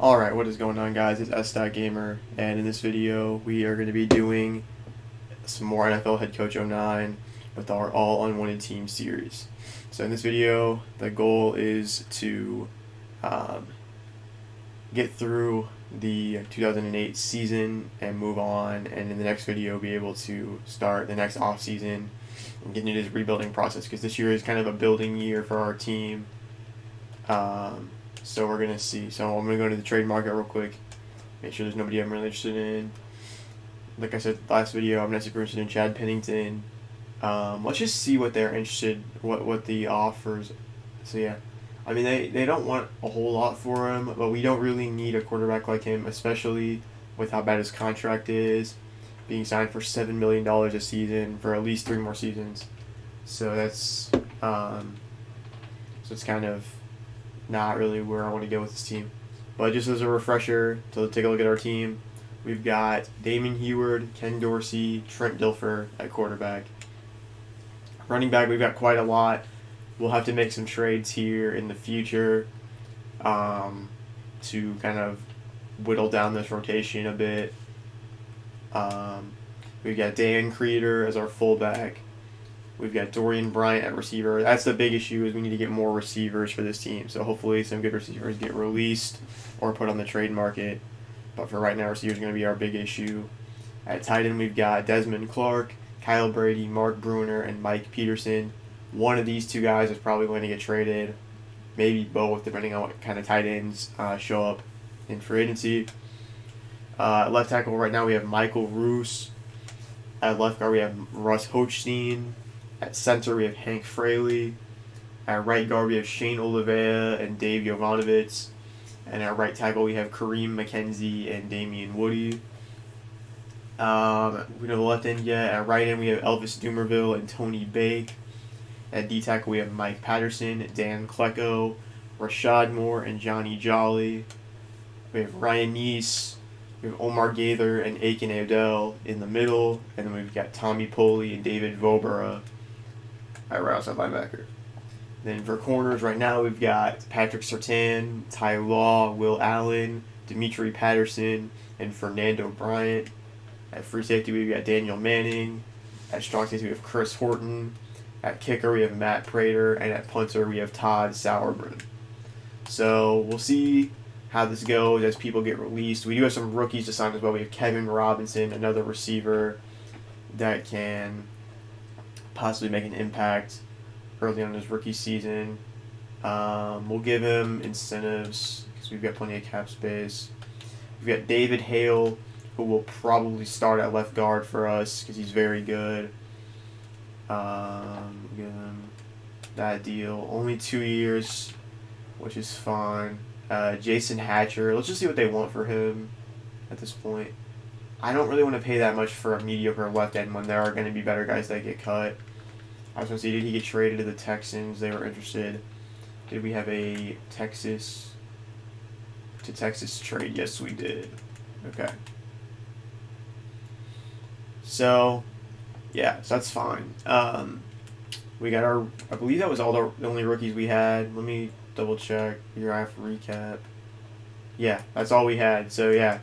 Alright, what is going on, guys? It's S.Gamer, and in this video we are going to be doing some more NFL Head Coach '09 with our All Unwanted Team series. So in this video, the goal is to um, get through the 2008 season and move on, and in the next video be able to start the next off season and get into this rebuilding process, because this year is kind of a building year for our team. So we're going to see. So I'm going to go to the trade market real quick. Make sure there's nobody I'm really interested in. Like I said last video, I'm not super interested in Chad Pennington. Let's just see what they're interested, what the offers. So yeah, I mean they don't want a whole lot for him, but we don't really need a quarterback like him, especially with how bad his contract is, being signed for $7 million a season for at least 3 more seasons. So that's so it's kind of not really where I want to go with this team. But just as a refresher, to take a look at our team, we've got Damon Heward, Ken Dorsey, Trent Dilfer at quarterback. Running back, we've got quite a lot. We'll have to make some trades here in the future to kind of whittle down this rotation a bit. We've got Dan Creeder as our fullback. We've got Dorian Bryant at receiver. That's the big issue, is we need to get more receivers for this team. So hopefully some good receivers get released or put on the trade market. But for right now, receivers are going to be our big issue. At tight end, we've got Desmond Clark, Kyle Brady, Mark Bruner, and Mike Peterson. One of these two guys is probably going to get traded. Maybe both, depending on what kind of tight ends show up in free agency. Left tackle, right now we have Michael Roos. At left guard, we have Russ Hochstein. At center, we have Hank Fraley. At right guard, we have Shane Olivea and Dave Jovanovich. And at right tackle, we have Kareem McKenzie and Damian Woody. We don't have the left end yet. At right end, we have Elvis Dumerville and Tony Bake. At D tackle, we have Mike Patterson, Dan Klecko, Rashad Moore, and Johnny Jolly. We have Ryan Neese. We have Omar Gaither and Aiken Odell in the middle. And then we've got Tommy Poley and David Vobera at right outside linebacker. Then for corners, right now we've got Patrick Surtain, Ty Law, Will Allen, Dimitri Patterson, and Fernando Bryant. At free safety, we've got Daniel Manning. At strong safety, we have Chris Horton. At kicker, we have Matt Prater. And at punter, we have Todd Sauerbrunn. So we'll see how this goes as people get released. We do have some rookies to sign as well. We have Kevin Robinson, another receiver that can possibly make an impact early on in his rookie season. We'll give him incentives because we've got plenty of cap space. We've got David Hale, who will probably start at left guard for us because he's very good. Give him that deal. Only 2 years, which is fine. Jason Hatcher. Let's just see what they want for him at this point. I don't really want to pay that much for a mediocre left end when there are going to be better guys that get cut. I was going to see, did he get traded to the Texans? They were interested. Did we have a Texas trade? Yes, we did. Okay. So, yeah, so that's fine. We got our, I believe that was all the only rookies we had. Let me double check. Here I have to recap. Yeah, that's all we had. So, yeah.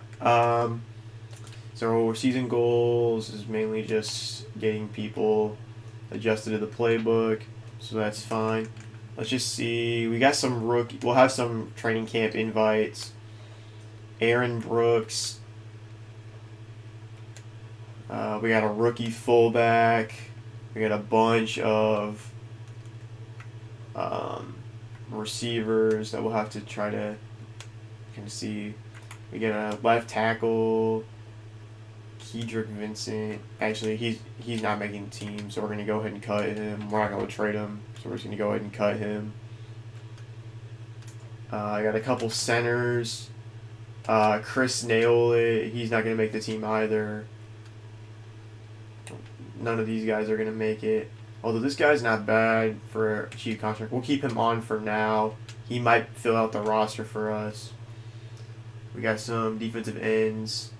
So our season goals is mainly just getting people adjusted to the playbook, so that's fine. Let's just see. We got some rookie. We'll have some training camp invites. Aaron Brooks. We got a rookie fullback. We got a bunch of receivers that we'll have to try to kind of see. We got a left tackle. Kedrick Vincent. Actually, he's not making the team, so we're going to go ahead and cut him. We're not going to trade him, so we're just going to go ahead and cut him. I got a couple centers. Chris Naola, he's not going to make the team either. None of these guys are going to make it. Although this guy's not bad for a cheap contract. We'll keep him on for now. He might fill out the roster for us. We got some defensive ends.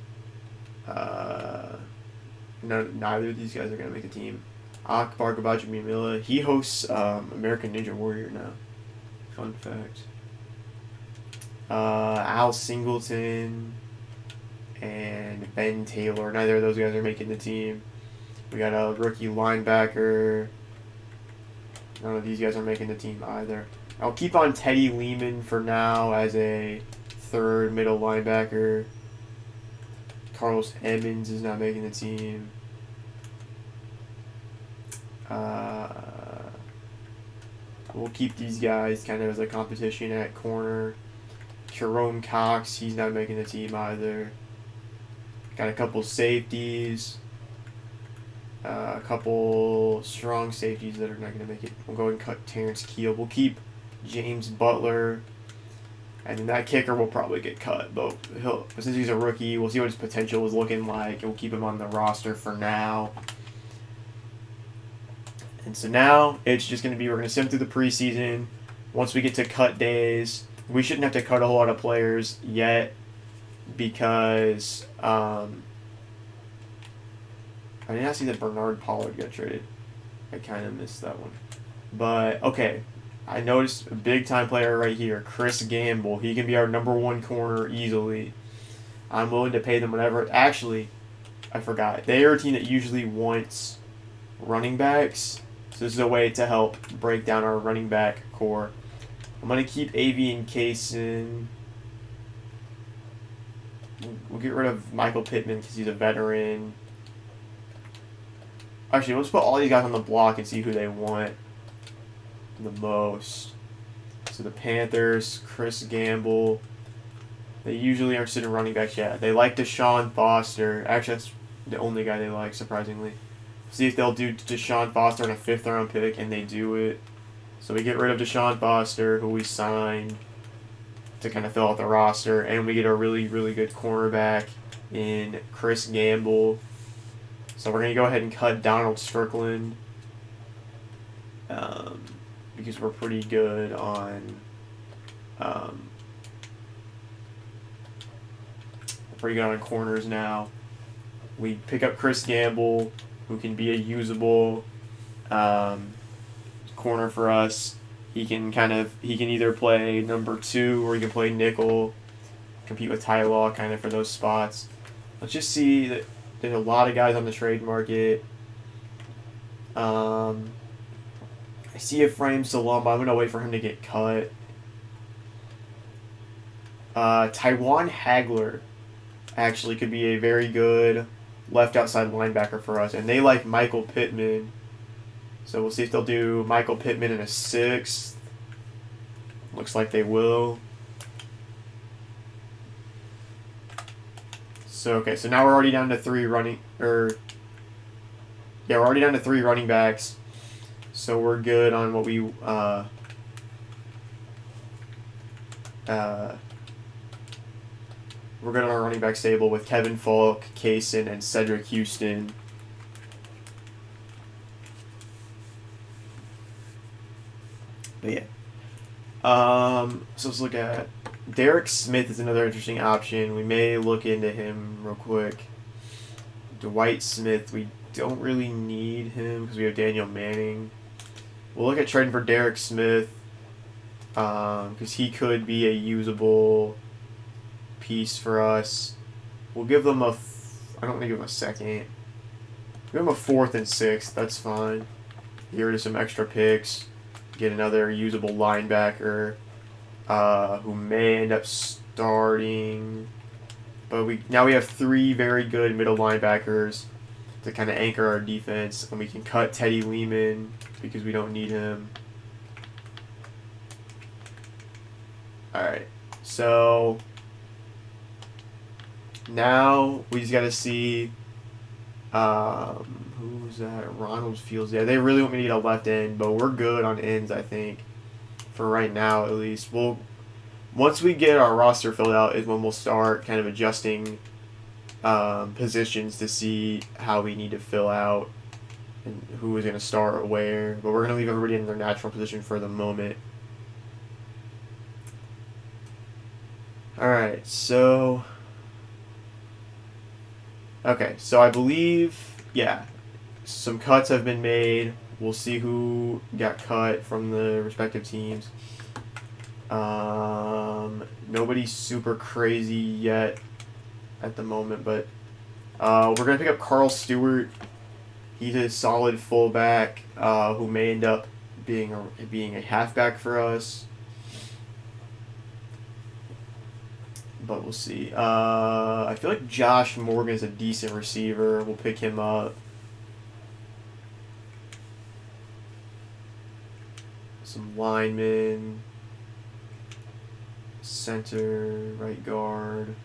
Neither of these guys are going to make the team. Akbar Gabajamila, he hosts American Ninja Warrior now. Fun fact. Al Singleton and Ben Taylor. Neither of those guys are making the team. We got a rookie linebacker. None of these guys are making the team either. I'll keep on Teddy Lehman for now as a third middle linebacker. Carlos Edmonds is not making the team. We'll keep these guys kind of as a competition at corner. Jerome Cox, he's not making the team either. Got a couple safeties. A couple strong safeties that are not going to make it. We'll go and cut Terrence Keel. We'll keep James Butler. And then that kicker will probably get cut. But since he's a rookie, we'll see what his potential is looking like. And we'll keep him on the roster for now. And so now it's just going to be, we're going to sim through the preseason. Once we get to cut days, we shouldn't have to cut a whole lot of players yet because I did not see that Bernard Pollard got traded. I kind of missed that one. But, okay. I noticed a big-time player right here, Chris Gamble. He can be our #1 corner easily. I'm willing to pay them whatever. Actually, I forgot. They are a team that usually wants running backs. So this is a way to help break down our running back core. I'm going to keep Avian Kaysen. We'll get rid of Michael Pittman because he's a veteran. Actually, let's put all these guys on the block and see who they want the most. So the Panthers, Chris Gamble. They usually aren't sitting running backs yet. They like Deshaun Foster. Actually, that's the only guy they like, surprisingly. See if they'll do Deshaun Foster in a 5th-round pick, and they do it. So we get rid of Deshaun Foster, who we signed to kind of fill out the roster, and we get a really, really good cornerback in Chris Gamble. So we're going to go ahead and cut Donald Strickland because we're pretty good on corners now. We pick up Chris Gamble, who can be a usable corner for us. He can either play #2 or he can play nickel, compete with Ty Law kind of for those spots. Let's just see that there's a lot of guys on the trade market. I see Ephraim Salam, but I'm going to wait for him to get cut. Tywan Hagler actually could be a very good left outside linebacker for us. And they like Michael Pittman. So we'll see if they'll do Michael Pittman in a 6th. Looks like they will. So now we're already down to 3 running backs. So we're good on what we we're good on our running back stable with Kevin Falk, Kaysen, and Cedric Houston. But yeah. So let's look at Derek Smith is another interesting option. We may look into him real quick. Dwight Smith, we don't really need him because we have Daniel Manning. We'll look at trading for Derek Smith because he could be a usable piece for us. We'll give them I don't want to give him a 2nd. Give him a 4th and 6th. That's fine. Here are some extra picks. Get another usable linebacker who may end up starting. But now we have 3 very good middle linebackers to kind of anchor our defense. And we can cut Teddy Lehman because we don't need him. Alright. So now we just got to see who's that? Ronald Fields. Yeah, they really want me to get a left end, but we're good on ends, I think, for right now at least. Once we get our roster filled out is when we'll start kind of adjusting positions to see how we need to fill out and who is going to start where. But we're going to leave everybody in their natural position for the moment. Alright, so I believe, some cuts have been made. We'll see who got cut from the respective teams. Nobody super crazy yet at the moment, but we're gonna pick up Carl Stewart. He's a solid fullback who may end up being a halfback for us, but we'll see. I feel like Josh Morgan is a decent receiver. We'll pick him up. Some linemen, center, right guard.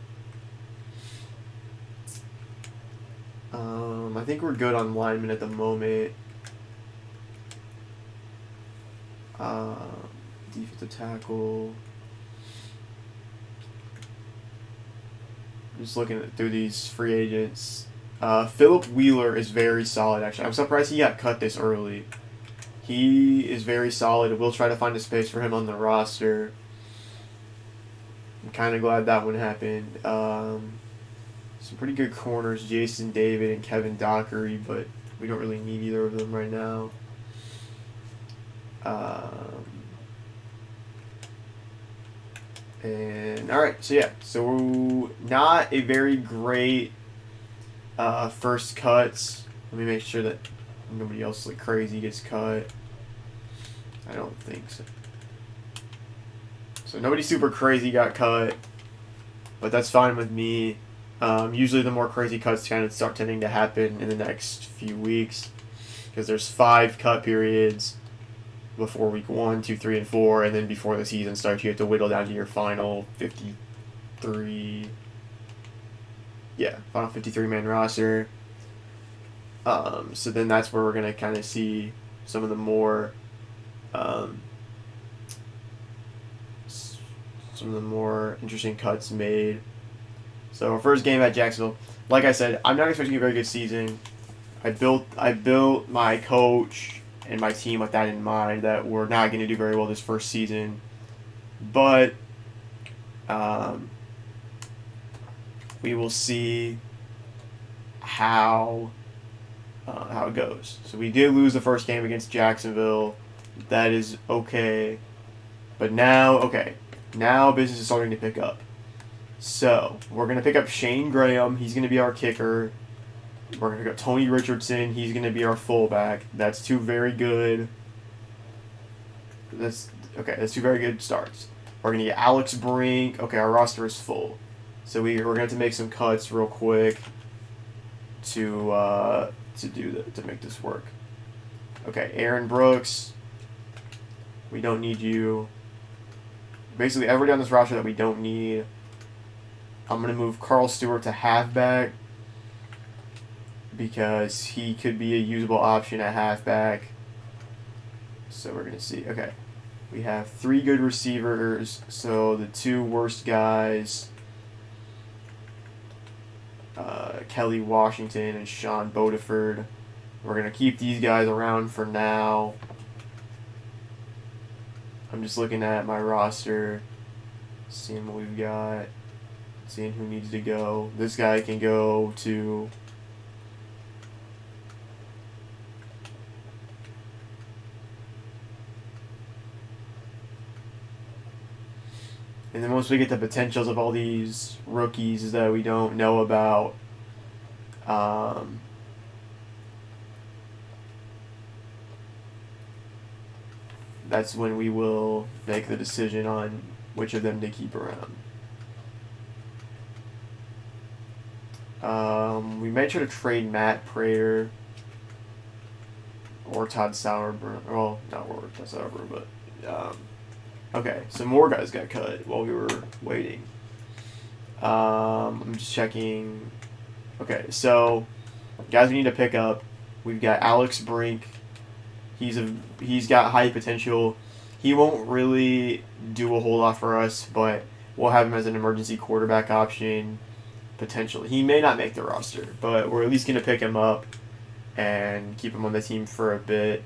I think we're good on linemen at the moment. Defensive tackle. Just looking through these free agents. Philip Wheeler is very solid, actually. I'm surprised he got cut this early. He is very solid. We'll try to find a space for him on the roster. I'm kind of glad that one happened. Some pretty good corners, Jason David and Kevin Dockery, but we don't really need either of them right now. And alright, so yeah, so not a very great first cuts. Let me make sure that nobody else like crazy gets cut. I don't think so. So nobody super crazy got cut, but that's fine with me. Usually the more crazy cuts kind of start tending to happen in the next few weeks because there's 5 cut periods before week 1, 2, 3, and 4, and then before the season starts you have to whittle down to your final 53. Yeah, final 53-man roster. So then that's where we're going to kind of see some of the more interesting cuts made. So our first game at Jacksonville, like I said, I'm not expecting a very good season. I built my coach and my team with that in mind, that we're not going to do very well this first season. But we will see how it goes. So we did lose the first game against Jacksonville. That is okay. But now business is starting to pick up. So we're going to pick up Shane Graham. He's going to be our kicker. We're going to pick up Tony Richardson. He's going to be our fullback. That's 2 very good. That's two very good starts. We're going to get Alex Brink. Okay, our roster is full. So we're going to have to make some cuts real quick to make this work. Okay, Aaron Brooks. We don't need you. Basically, everybody on this roster that we don't need. I'm going to move Carl Stewart to halfback because he could be a usable option at halfback. So we're going to see. Okay. We have 3 good receivers. So the 2 worst guys, Kelly Washington and Sean Bodeford. We're going to keep these guys around for now. I'm just looking at my roster, seeing what we've got. Seeing who needs to go. This guy can go to... And then once we get the potentials of all these rookies that we don't know about, that's when we will make the decision on which of them to keep around. We may try to trade Matt Prater or Todd Sauerbrunn. Well, not Todd Sauerbrunn, but okay. So more guys got cut while we were waiting. I'm just checking. Okay, so guys we need to pick up. We've got Alex Brink. He's got high potential. He won't really do a whole lot for us, but we'll have him as an emergency quarterback option. Potentially. He may not make the roster, but we're at least going to pick him up and keep him on the team for a bit.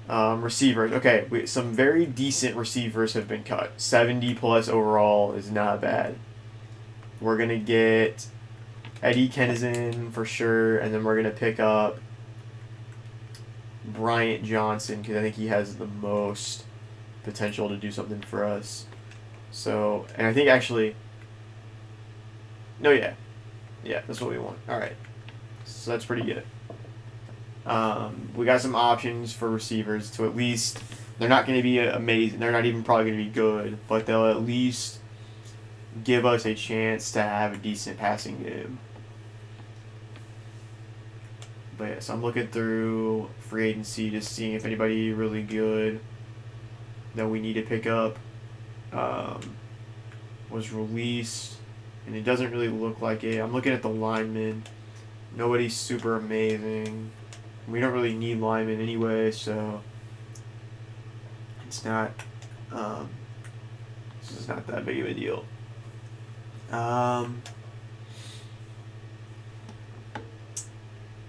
Receivers. Okay, some very decent receivers have been cut. 70 plus overall is not bad. We're going to get Eddie Kennison for sure, and then we're going to pick up Bryant Johnson because I think he has the most potential to do something for us. So, and I think actually, no, yeah, that's what we want. All right, so that's pretty good. We got some options for receivers to at least. They're not going to be amazing. They're not even probably going to be good, but they'll at least give us a chance to have a decent passing game. But yeah, so I'm looking through free agency, just seeing if anybody really good that we need to pick up was released, and it doesn't really look like it. I'm looking at the linemen. Nobody's super amazing. We don't really need linemen anyway, so it's not. This is not that big of a deal.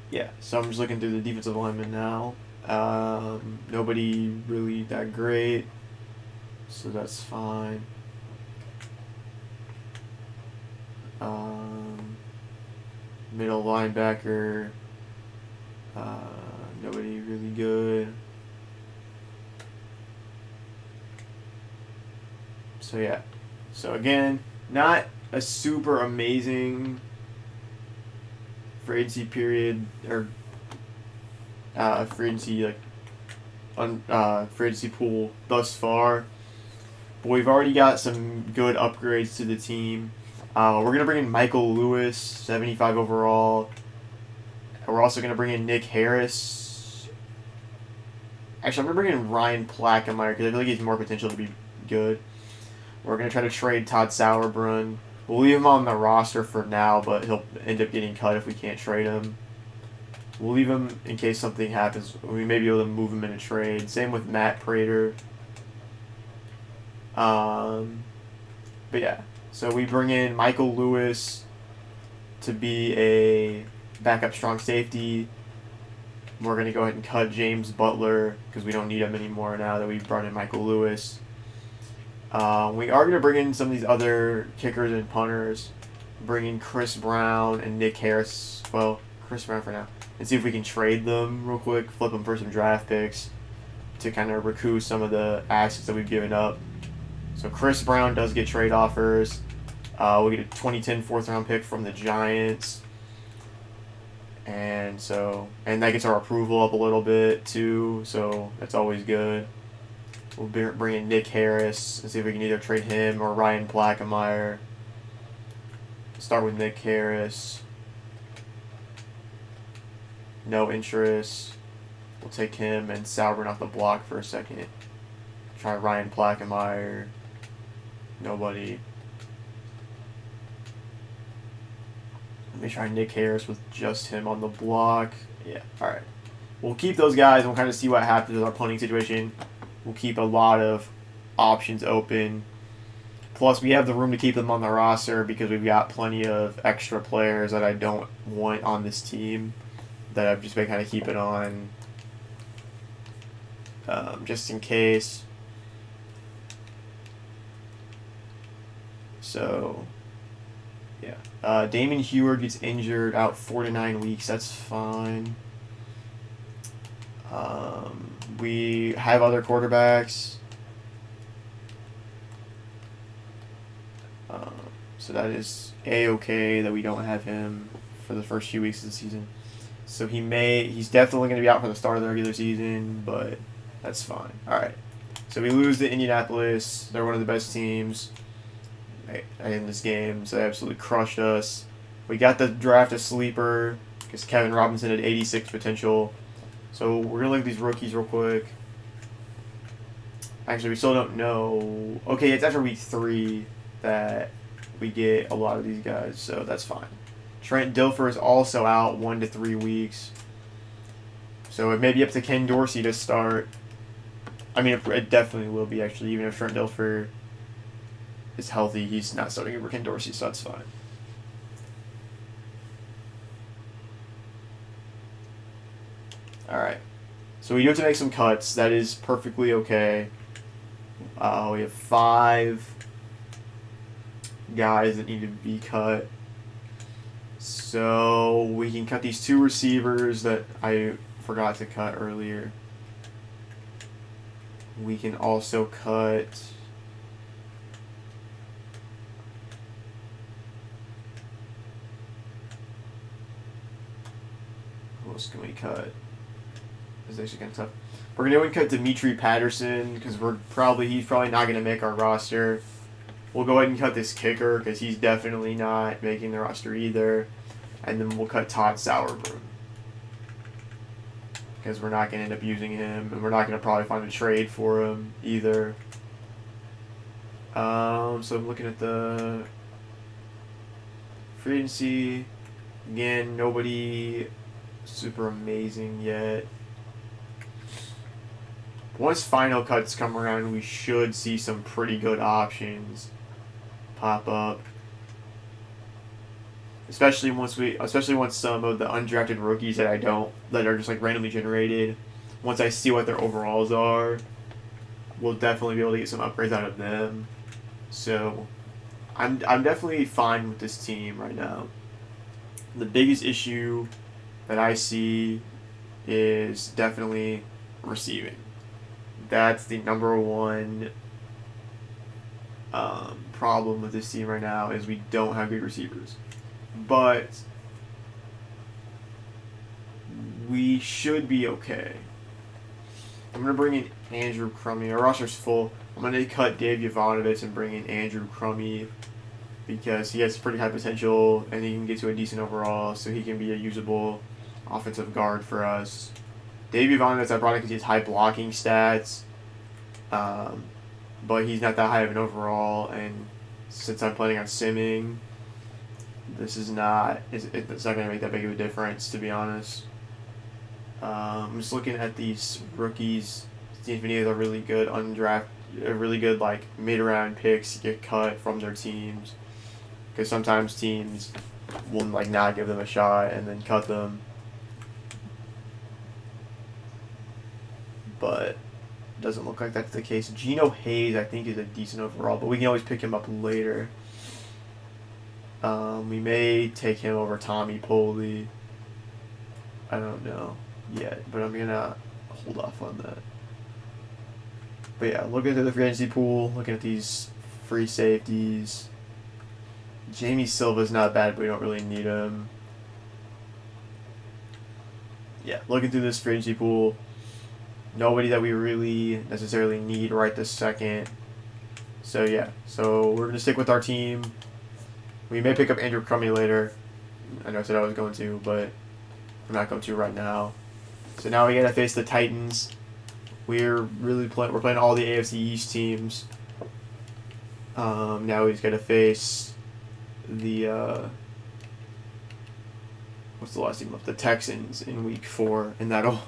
Yeah, so I'm just looking through the defensive linemen now. Nobody really that great, so that's fine. Middle linebacker, nobody really good. So yeah, so again, not a super amazing free agency period or free agency free agency pool thus far, but we've already got some good upgrades to the team. We're gonna bring in Michael Lewis, 75 overall. We're also gonna bring in Nick Harris. Actually, I'm gonna bring in Ryan Plackemire because I feel like he has more potential to be good. We're gonna try to trade Todd Sauerbrunn. We'll leave him on the roster for now, but he'll end up getting cut if we can't trade him. We'll leave him in case something happens. We may be able to move him in a trade. Same with Matt Prater. But yeah, so we bring in Michael Lewis to be a backup strong safety. We're going to go ahead and cut James Butler because we don't need him anymore now that we've brought in Michael Lewis. We are going to bring in some of these other kickers and punters. Bring in Chris Brown and Nick Harris. Well, Chris Brown for now. And see if we can trade them real quick. Flip them for some draft picks to kind of recoup some of the assets that we've given up. So Chris Brown does get trade offers. We'll get a 2010 fourth round pick from the Giants. And that gets our approval up a little bit too. So that's always good. We'll bring in Nick Harris and see if we can either trade him or Ryan Plackemire. Start with Nick Harris. No interest. We'll take him and Sauerbrunn off the block for a second. Try Ryan Plackemire. Nobody. Let me try Nick Harris with just him on the block. Yeah, alright. We'll keep those guys and we'll kind of see what happens with our punting situation. We'll keep a lot of options open. Plus, we have the room to keep them on the roster because we've got plenty of extra players that I don't want on this team that I've just been kind of keeping on just in case. So, yeah. Damon Heward gets injured, out 4 to 9 weeks. That's fine. We have other quarterbacks. So that is A-okay that we don't have him for the first few weeks of the season. So he's definitely going to be out for the start of the regular season, but that's fine. All right. So we lose to Indianapolis. They're one of the best teams in this game, so they absolutely crushed us. We got the draft a sleeper because Kevin Robinson had 86 potential. So we're going to look at these rookies real quick. Actually, we still don't know. Okay, it's after week 3 that we get a lot of these guys, so that's fine. Trent Dilfer is also out 1 to 3 weeks. So it may be up to Ken Dorsey to start. I mean, it definitely will be, actually. Even if Trent Dilfer is healthy, he's not starting over Ken Dorsey, so that's fine. Alright. So we do have to make some cuts. That is perfectly okay. We have 5 guys that need to be cut. So we can cut these 2 receivers that I forgot to cut earlier. We can also cut. Who else can we cut? It's actually kind of tough. We're gonna go and cut Dimitri Patterson because he's probably not gonna make our roster. We'll go ahead and cut this kicker because he's definitely not making the roster either, and then we'll cut Todd Sauerbrunn because we're not gonna end up using him, and we're not gonna probably find a trade for him either. So I'm looking at the free agency again. Nobody super amazing yet. Once final cuts come around, we should see some pretty good options pop up. Especially once some of the undrafted rookies that are just like randomly generated, once I see what their overalls are, we'll definitely be able to get some upgrades out of them. So I'm definitely fine with this team right now. The biggest issue that I see is definitely receiving. That's the number one problem with this team right now is we don't have good receivers. But we should be okay. I'm going to bring in Andrew Crummy. Our roster's full. I'm going to cut Dave Jovanovic and bring in Andrew Crummy because he has pretty high potential and he can get to a decent overall, so he can be a usable offensive guard for us. Dave Jovanovic I brought in because he has high blocking stats, but he's not that high of an overall, and since I'm planning on simming, it's not going to make that big of a difference, to be honest. I'm just looking at these rookies, seeing if any of the really good like mid-round picks get cut from their teams, because sometimes teams will like not give them a shot and then cut them. But it doesn't look like that's the case. Geno Hayes, I think, is a decent overall, but we can always pick him up later. We may take him over Tommy Poley. I don't know yet, but I'm going to hold off on that. But yeah, looking through the free agency pool, looking at these free safeties. Jamie Silva's not bad, but we don't really need him. Yeah, looking through this free agency pool, nobody that we really necessarily need right this second. So yeah, so we're going to stick with our team. We may pick up Andrew Crummy later. I know I said I was going to, but I'm not going to right now. So now we got to face the Titans. We're playing all the AFC East teams. Now we just got to face the what's the last team left? The Texans in week 4, and that'd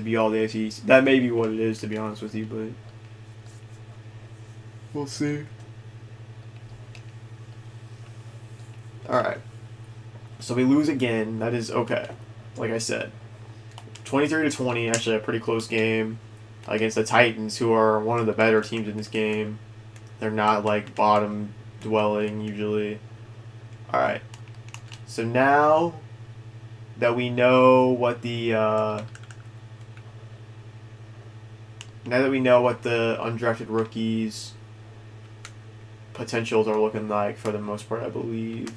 be all the AFC East. That may be what it is, to be honest with you, but we'll see. Alright. So we lose again. That is okay. Like I said. 23-20, actually a pretty close game against the Titans, who are one of the better teams in this game. They're not like bottom dwelling usually. Alright. So now that we know what the undrafted rookies potentials are looking like for the most part, I believe.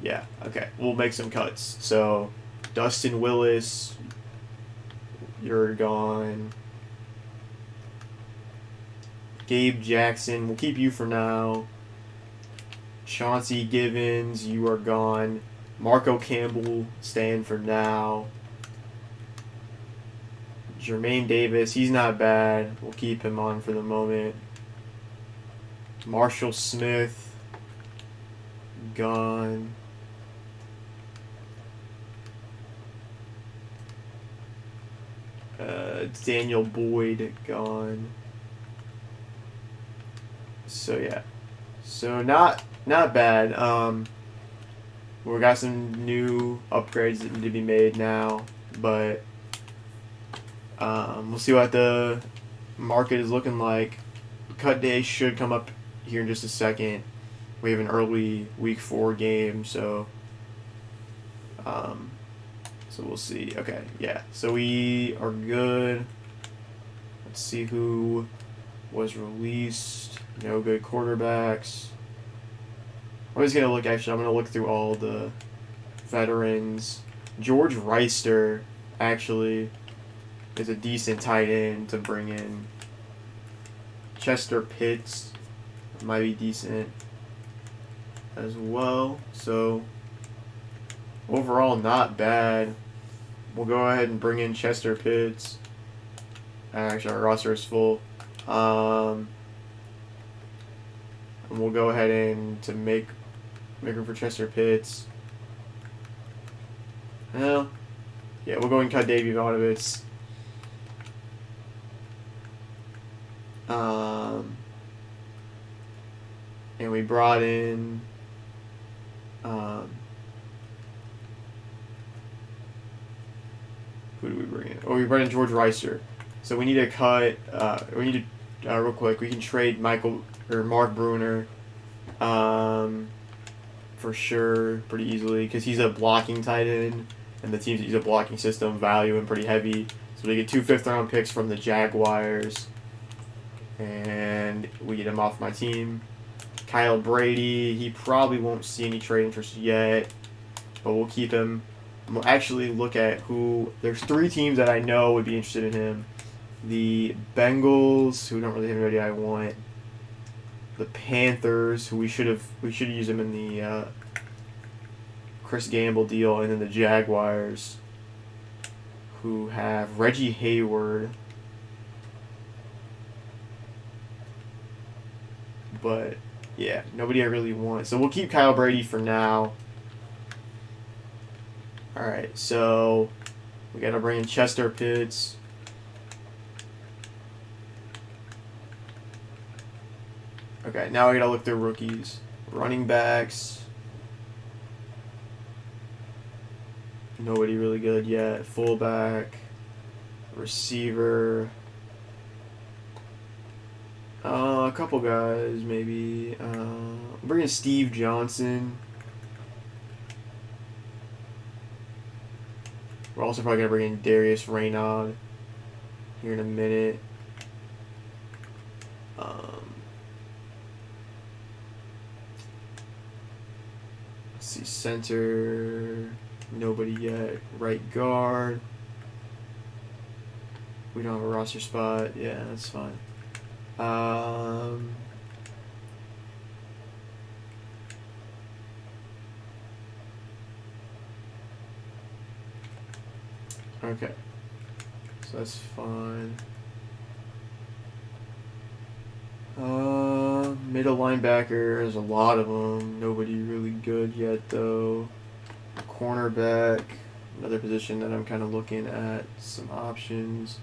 Yeah, okay. We'll make some cuts. So, Dustin Willis, you're gone. Gabe Jackson, we'll keep you for now. Chauncey Givens, you are gone. Marco Campbell, staying for now. Jermaine Davis, he's not bad. We'll keep him on for the moment. Marshall Smith, gone. Daniel Boyd, gone. So yeah, so not bad. We got some new upgrades that need to be made now, but we'll see what the market is looking like. Cut day should come up here in just a second. We have an early week 4 game, so So we'll see. Okay, yeah. So we are good. Let's see who was released. No good quarterbacks. I'm just gonna look. Actually, I'm gonna look through all the veterans. George Reister actually is a decent tight end to bring in. Chester Pitts might be decent as well. So overall, not bad. We'll go ahead and bring in Chester Pitts. Actually, our roster is full. And we'll go ahead and to make room for Chester Pitts. Well, yeah, we'll go and cut Davey Vonovitz. And we brought in who do we bring in? Oh, we brought in George Reister. So we need to cut. We need to real quick. We can trade Mark Bruner, for sure, pretty easily because he's a blocking tight end, and the teams that use a blocking system value him pretty heavy. So we get 2 5th-round picks from the Jaguars, and we get him off my team. Kyle Brady, he probably won't see any trade interest yet, but we'll keep him. We'll actually look at who. There's 3 teams that I know would be interested in him. The Bengals, who don't really have anybody I want. The Panthers, who we should use him in the Chris Gamble deal, and then the Jaguars, who have Reggie Hayward. But yeah, nobody I really want. So we'll keep Kyle Brady for now. Alright, so we gotta bring in Chester Pitts. Okay, now we gotta look through rookies. Running backs. Nobody really good yet. Fullback. Receiver. A couple guys, maybe. Bring in Steve Johnson. We're also probably going to bring in Darius Raynaud here in a minute. Let's see, center. Nobody yet. Right guard. We don't have a roster spot. Yeah, that's fine. Okay. So that's fine. Middle linebacker, there's a lot of them. Nobody really good yet, though. Cornerback, another position that I'm kind of looking at. Some options.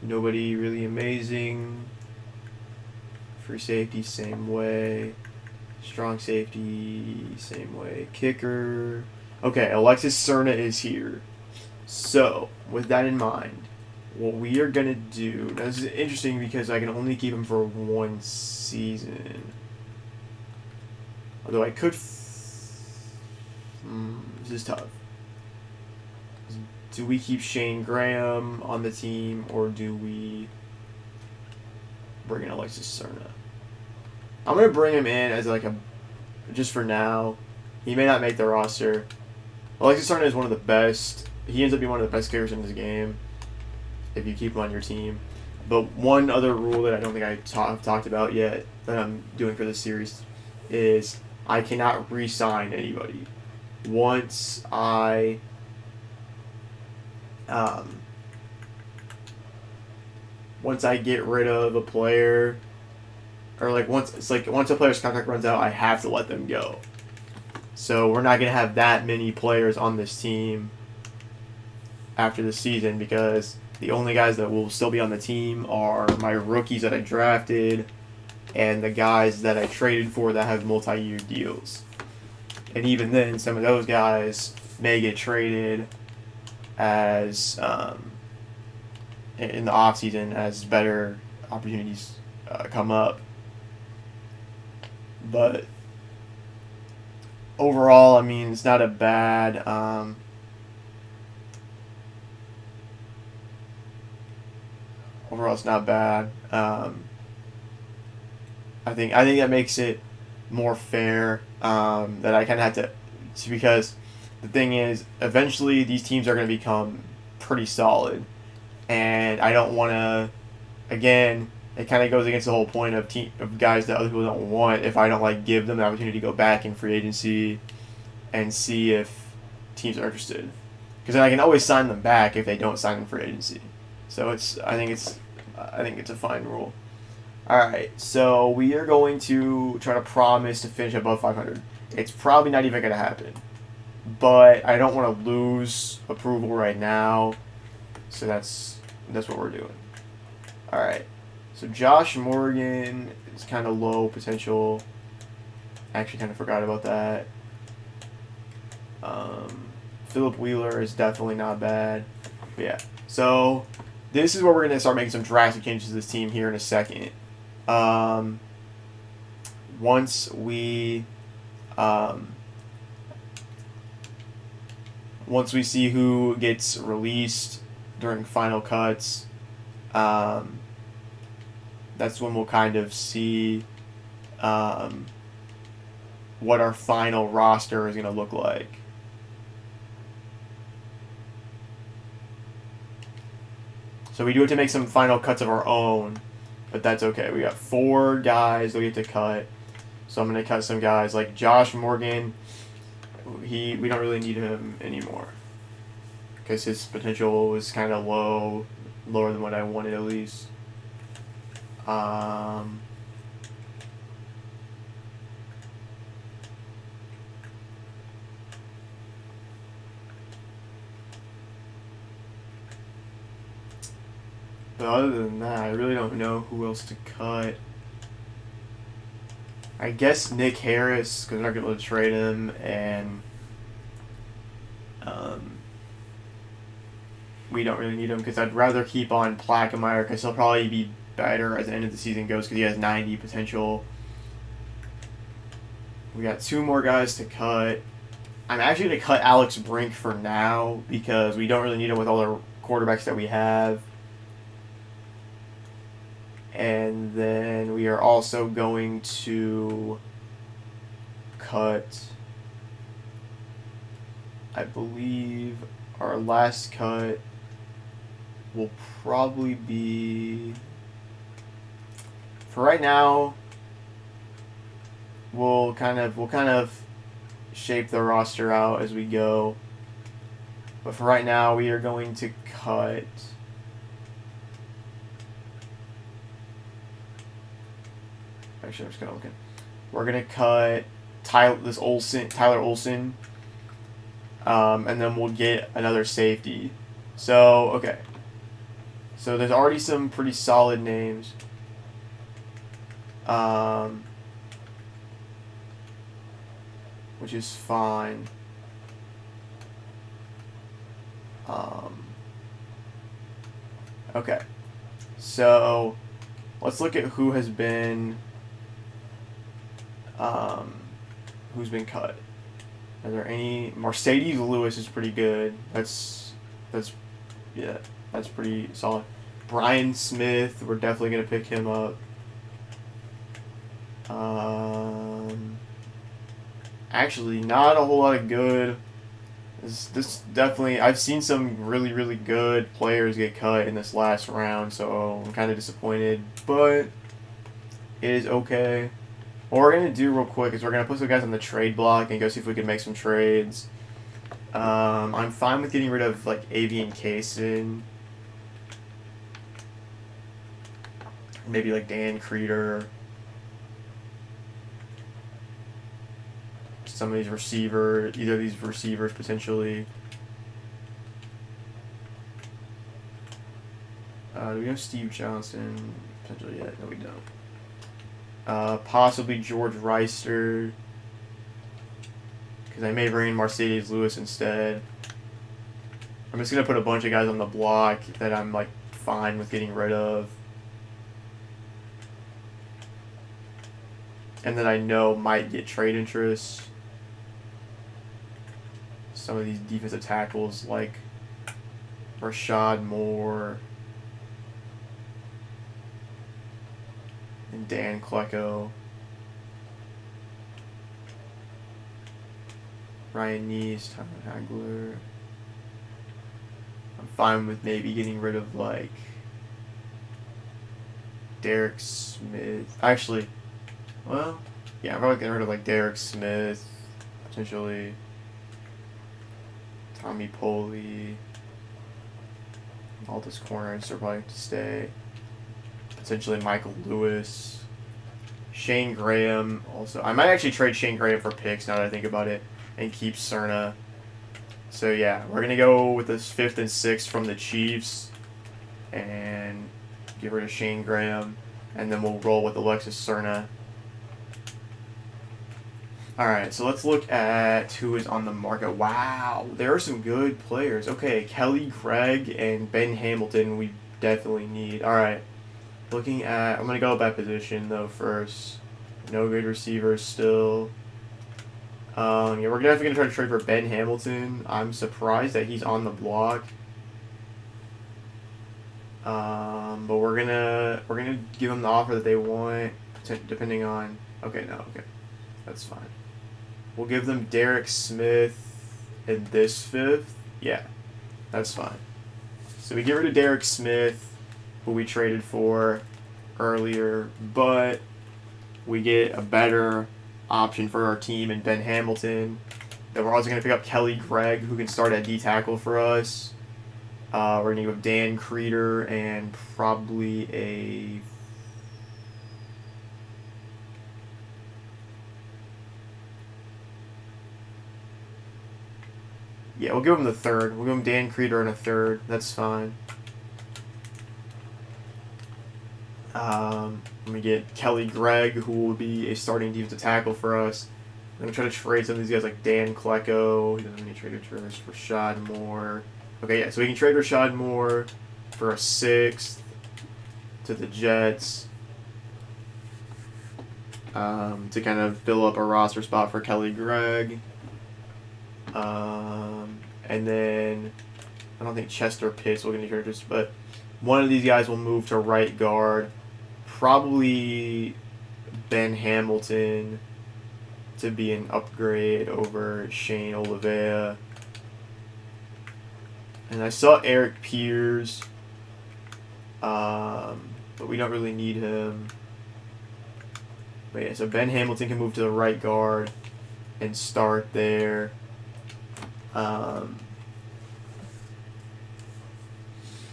Nobody really amazing. Free safety, same way. Strong safety, same way. Kicker. Okay, Alexis Cerna is here. So, with that in mind, what we are going to do... Now, this is interesting because I can only keep him for 1 season. Although I could... this is tough. Do we keep Shane Graham on the team, or do we bring in Alexis Cerna? I'm going to bring him in as like a... just for now. He may not make the roster. Alexis Cerna is one of the best... He ends up being one of the best kickers in this game if you keep him on your team. But one other rule that I don't think I talked about yet that I'm doing for this series is I cannot re-sign anybody. Once I get rid of a player, or once a player's contract runs out, I have to let them go. So we're not going to have that many players on this team after the season because the only guys that will still be on the team are my rookies that I drafted and the guys that I traded for that have multi-year deals. And even then, some of those guys may get traded as in the offseason as better opportunities come up. But overall, I mean, it's not a bad overall it's not bad. I think that makes it more fair. That I kind of have to because the thing is, eventually these teams are going to become pretty solid, and I don't want to. Again, it kind of goes against the whole point of guys that other people don't want. If I don't like give them the opportunity to go back in free agency and see if teams are interested, because then I can always sign them back if they don't sign in free agency. So I think it's a fine rule. All right, so we are going to try to promise to finish above 500. It's probably not even going to happen, but I don't want to lose approval right now, so that's what we're doing. All right, so Josh Morgan is kind of low potential. I actually kind of forgot about that. Philip Wheeler is definitely not bad. But yeah, so this is where we're going to start making some drastic changes to this team here in a second. Once we see who gets released during final cuts, that's when we'll kind of see what our final roster is going to look like. So we do have to make some final cuts of our own, but that's okay. We got 4 guys that we have to cut. So I'm going to cut some guys like Josh Morgan. We don't really need him anymore because his potential was kind of lower than what I wanted at least. But other than that, I really don't know who else to cut. I guess Nick Harris, because we're not going to be able to trade him, and we don't really need him because I'd rather keep on Plaquemire because he'll probably be better as the end of the season goes because he has 90 potential. We got 2 more guys to cut. I'm actually going to cut Alex Brink for now because we don't really need him with all the quarterbacks that we have. And then we are also going to cut, I believe, our last cut will probably be, for right now, we'll kind of shape the roster out as we go. But for right now, we are going to cut. Actually, I'm just gonna look at. We're gonna cut Tyler Olsen, and then we'll get another safety. So okay. So there's already some pretty solid names. Which is fine. Okay. So let's look at who has been. Who's been cut? Are there any? Mercedes Lewis is pretty good. That's pretty solid. Brian Smith, we're definitely gonna pick him up. Actually, not a whole lot of good. This definitely. I've seen some really really good players get cut in this last round, so I'm kind of disappointed, but it is okay. What we're going to do real quick is we're going to put some guys on the trade block and go see if we can make some trades. I'm fine with getting rid of, like, Avian Kaysen. Maybe, like, Dan Creeder. Some of these either of these receivers, potentially. Do we have Steve Johnson? Potentially yet? No, we don't. Possibly George Reister, because I may bring in Mercedes Lewis instead. I'm just gonna put a bunch of guys on the block that I'm like fine with getting rid of, and that I know might get trade interest. Some of these defensive tackles like Rashad Moore. Dan Klecko, Ryan Neese, Tyler Hagler. I'm fine with maybe getting rid of like Derek Smith. Actually, well, yeah, I'm probably getting rid of like Derek Smith, potentially Tommy Poley. All this corners are probably to stay. Potentially Michael Lewis. Shane Graham also. I might actually trade Shane Graham for picks now that I think about it and keep Cerna. So yeah, we're going to go with this 5th and 6th from the Chiefs and get rid of Shane Graham. And then we'll roll with Alexis Cerna. Alright, so let's look at who is on the market. Wow, there are some good players. Okay, Kelly Craig and Ben Hamilton we definitely need. Alright, looking at... I'm going to go by position, though, first. No good receivers still. Yeah, we're definitely going to try to trade for Ben Hamilton. I'm surprised that he's on the block. But we're gonna give them the offer that they want, depending on... Okay, no, okay. That's fine. We'll give them Derek Smith in this 5th. Yeah, that's fine. So we get rid of Derek Smith, who we traded for earlier, but we get a better option for our team in Ben Hamilton. Then we're also going to pick up Kelly Gregg, who can start at D-tackle for us. We're going to go with Dan Creeder and probably a... Yeah, we'll give him the 3rd. We'll give him Dan Creeder and a 3rd. That's fine. We get Kelly Gregg, who will be a starting defensive tackle for us. I'm going to try to trade some of these guys like Dan Klecko. He doesn't need trade for Rashad Moore. Okay, yeah, so we can trade Rashad Moore for a 6th to the Jets to kind of fill up a roster spot for Kelly Gregg. And then I don't think Chester Pitts will get any charges, but one of these guys will move to right guard. Probably Ben Hamilton to be an upgrade over Shane Olivea. And I saw Eric Pierce, but we don't really need him. But yeah, so Ben Hamilton can move to the right guard and start there.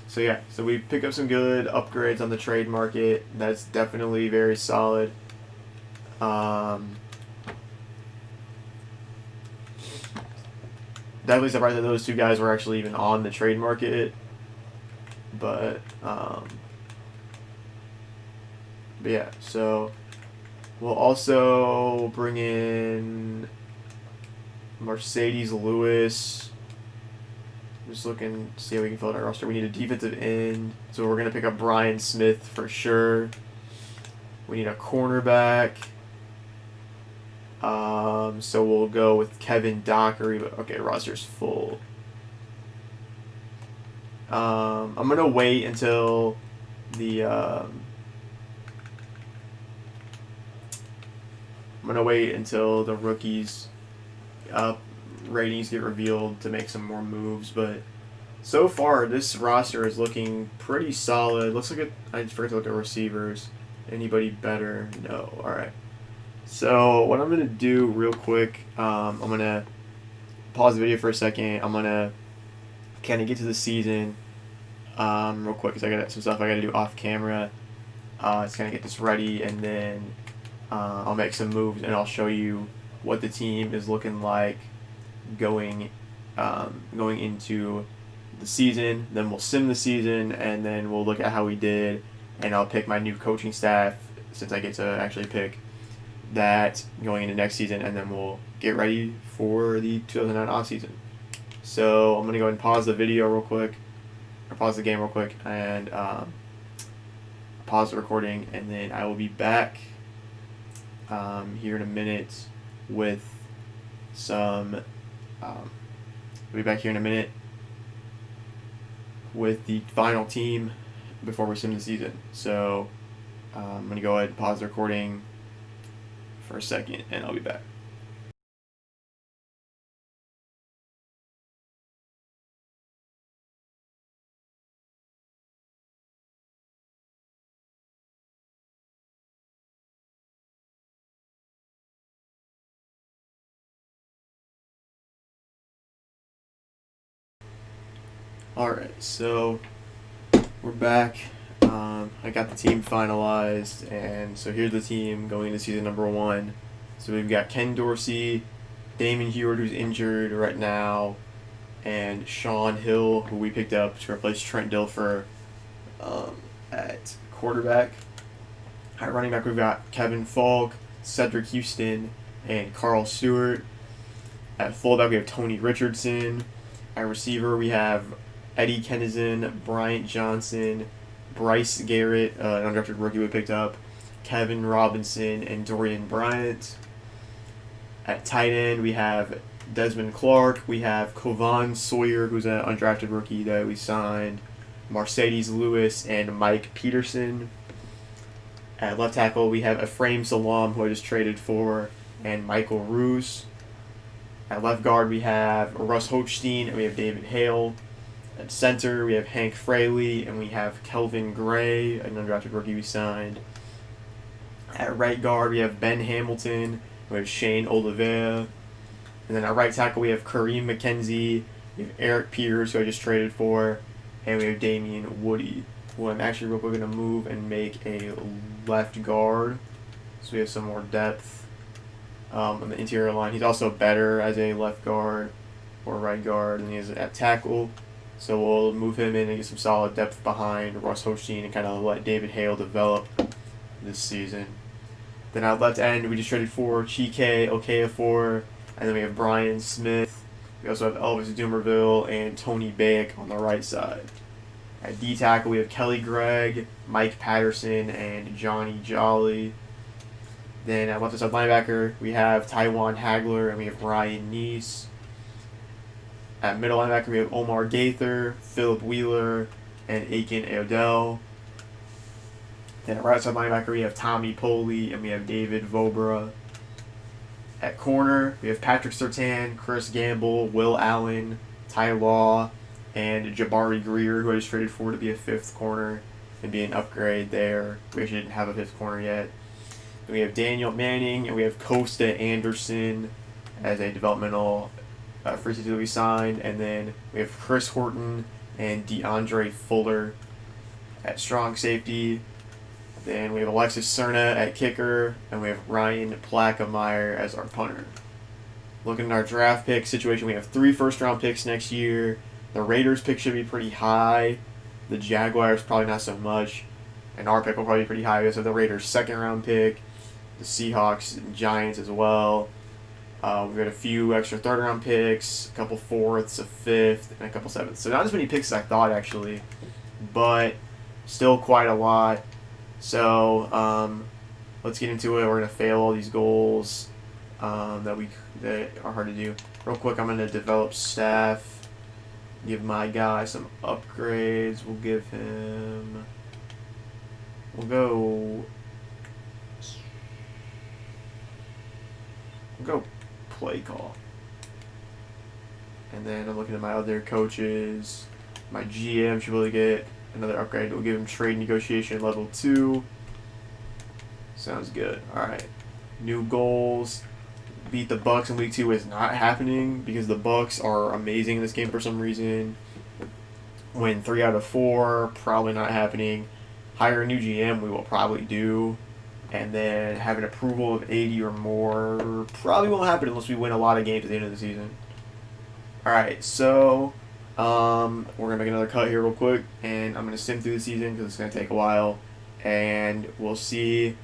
So yeah, so we pick up some good upgrades on the trade market. That's definitely very solid. Definitely surprised that those two guys were actually even on the trade market. But yeah, so we'll also bring in Mercedes Lewis. Just looking to see how we can fill out our roster. We need a defensive end, so we're going to pick up Brian Smith for sure. We need a cornerback. So we'll go with Kevin Dockery, but okay, roster's full. I'm going to wait until the... I'm going to wait until the rookies ratings get revealed to make some more moves, but so far this roster is looking pretty solid. Let's look at... I just forgot to look at receivers. Anybody better? No. Alright. So what I'm going to do real quick, I'm going to pause the video for a second. I'm going to kind of get to the season real quick because I got some stuff I got to do off camera. Just kind of get this ready, and then I'll make some moves and I'll show you what the team is looking like going into the season. Then we'll sim the season, and then we'll look at how we did, and I'll pick my new coaching staff since I get to actually pick that going into next season, and then we'll get ready for the 2009 off season. So I'm gonna go ahead and pause the video real quick, or pause the game real quick, and pause the recording, and then I will be back here in a minute with some. I'll be back here in a minute with the final team before we sim the season. So I'm going to go ahead and pause the recording for a second, and I'll be back. Alright, so we're back. I got the team finalized, and so here's the team going into season number 1. So we've got Ken Dorsey, Damon Heward, who's injured right now, and Sean Hill, who we picked up to replace Trent Dilfer at quarterback. At running back, we've got Kevin Falk, Cedric Houston, and Carl Stewart. At fullback, we have Tony Richardson. At receiver, we have Eddie Kennison, Bryant Johnson, Bryce Garrett, an undrafted rookie we picked up, Kevin Robinson, and Dorian Bryant. At tight end, we have Desmond Clark. We have Kovan Sawyer, who's an undrafted rookie that we signed, Mercedes Lewis, and Mike Peterson. At left tackle, we have Ephraim Salam, who I just traded for, and Michael Roos. At left guard, we have Russ Hochstein, and we have David Hale. At center, we have Hank Fraley, and we have Kelvin Gray, an undrafted rookie we signed. At right guard, we have Ben Hamilton, and we have Shane Oliveira. And then at right tackle, we have Kareem McKenzie, we have Eric Peters, who I just traded for, and we have Damian Woody, who I'm actually real quick going to move and make a left guard, so we have some more depth on the interior line. He's also better as a left guard or right guard than he is at tackle. So we'll move him in and get some solid depth behind Russ Hochstein and kind of let David Hale develop this season. Then at left end, we just traded for Chike Okafor, and then we have Brian Smith. We also have Elvis Dumerville and Tony Bayek on the right side. At D tackle, we have Kelly Gregg, Mike Patterson, and Johnny Jolly. Then at left side linebacker, we have Taiwan Hagler, and we have Ryan Neese. At middle linebacker, we have Omar Gaither, Philip Wheeler, and Aiken Odell. Then at right side linebacker, we have Tommy Poley, and we have David Vobra. At corner, we have Patrick Surtain, Chris Gamble, Will Allen, Ty Law, and Jabari Greer, who I just traded for to be a 5th corner and be an upgrade there. We actually didn't have a 5th corner yet. Then we have Daniel Manning, and we have Costa Anderson as a developmental free safety that we signed, and then we have Chris Horton and DeAndre Fuller at strong safety. Then we have Alexis Cerna at kicker, and we have Ryan Plackemeyer as our punter. Looking at our draft pick situation, we have 3 first-round picks next year. The Raiders pick should be pretty high. The Jaguars probably not so much, and our pick will probably be pretty high. So the Raiders' 2nd-round pick, the Seahawks and Giants as well. We've got a few extra 3rd-round picks, a couple 4ths, a 5th, and a couple 7ths. So not as many picks as I thought, actually, but still quite a lot. So let's get into it. We're going to fail all these goals that are hard to do. Real quick, I'm going to develop staff, give my guy some upgrades. We'll go play call. And then I'm looking at my other coaches. My GM should really get another upgrade. We'll give him trade negotiation level 2. Sounds good. Alright. New goals. Beat the Bucks in week 2 is not happening because the Bucks are amazing in this game for some reason. Win 3 out of 4, probably not happening. Hire a new GM, we will probably do. And then have an approval of 80 or more, probably won't happen unless we win a lot of games at the end of the season. Alright, so we're going to make another cut here real quick, and I'm going to sim through the season because it's going to take a while, and we'll see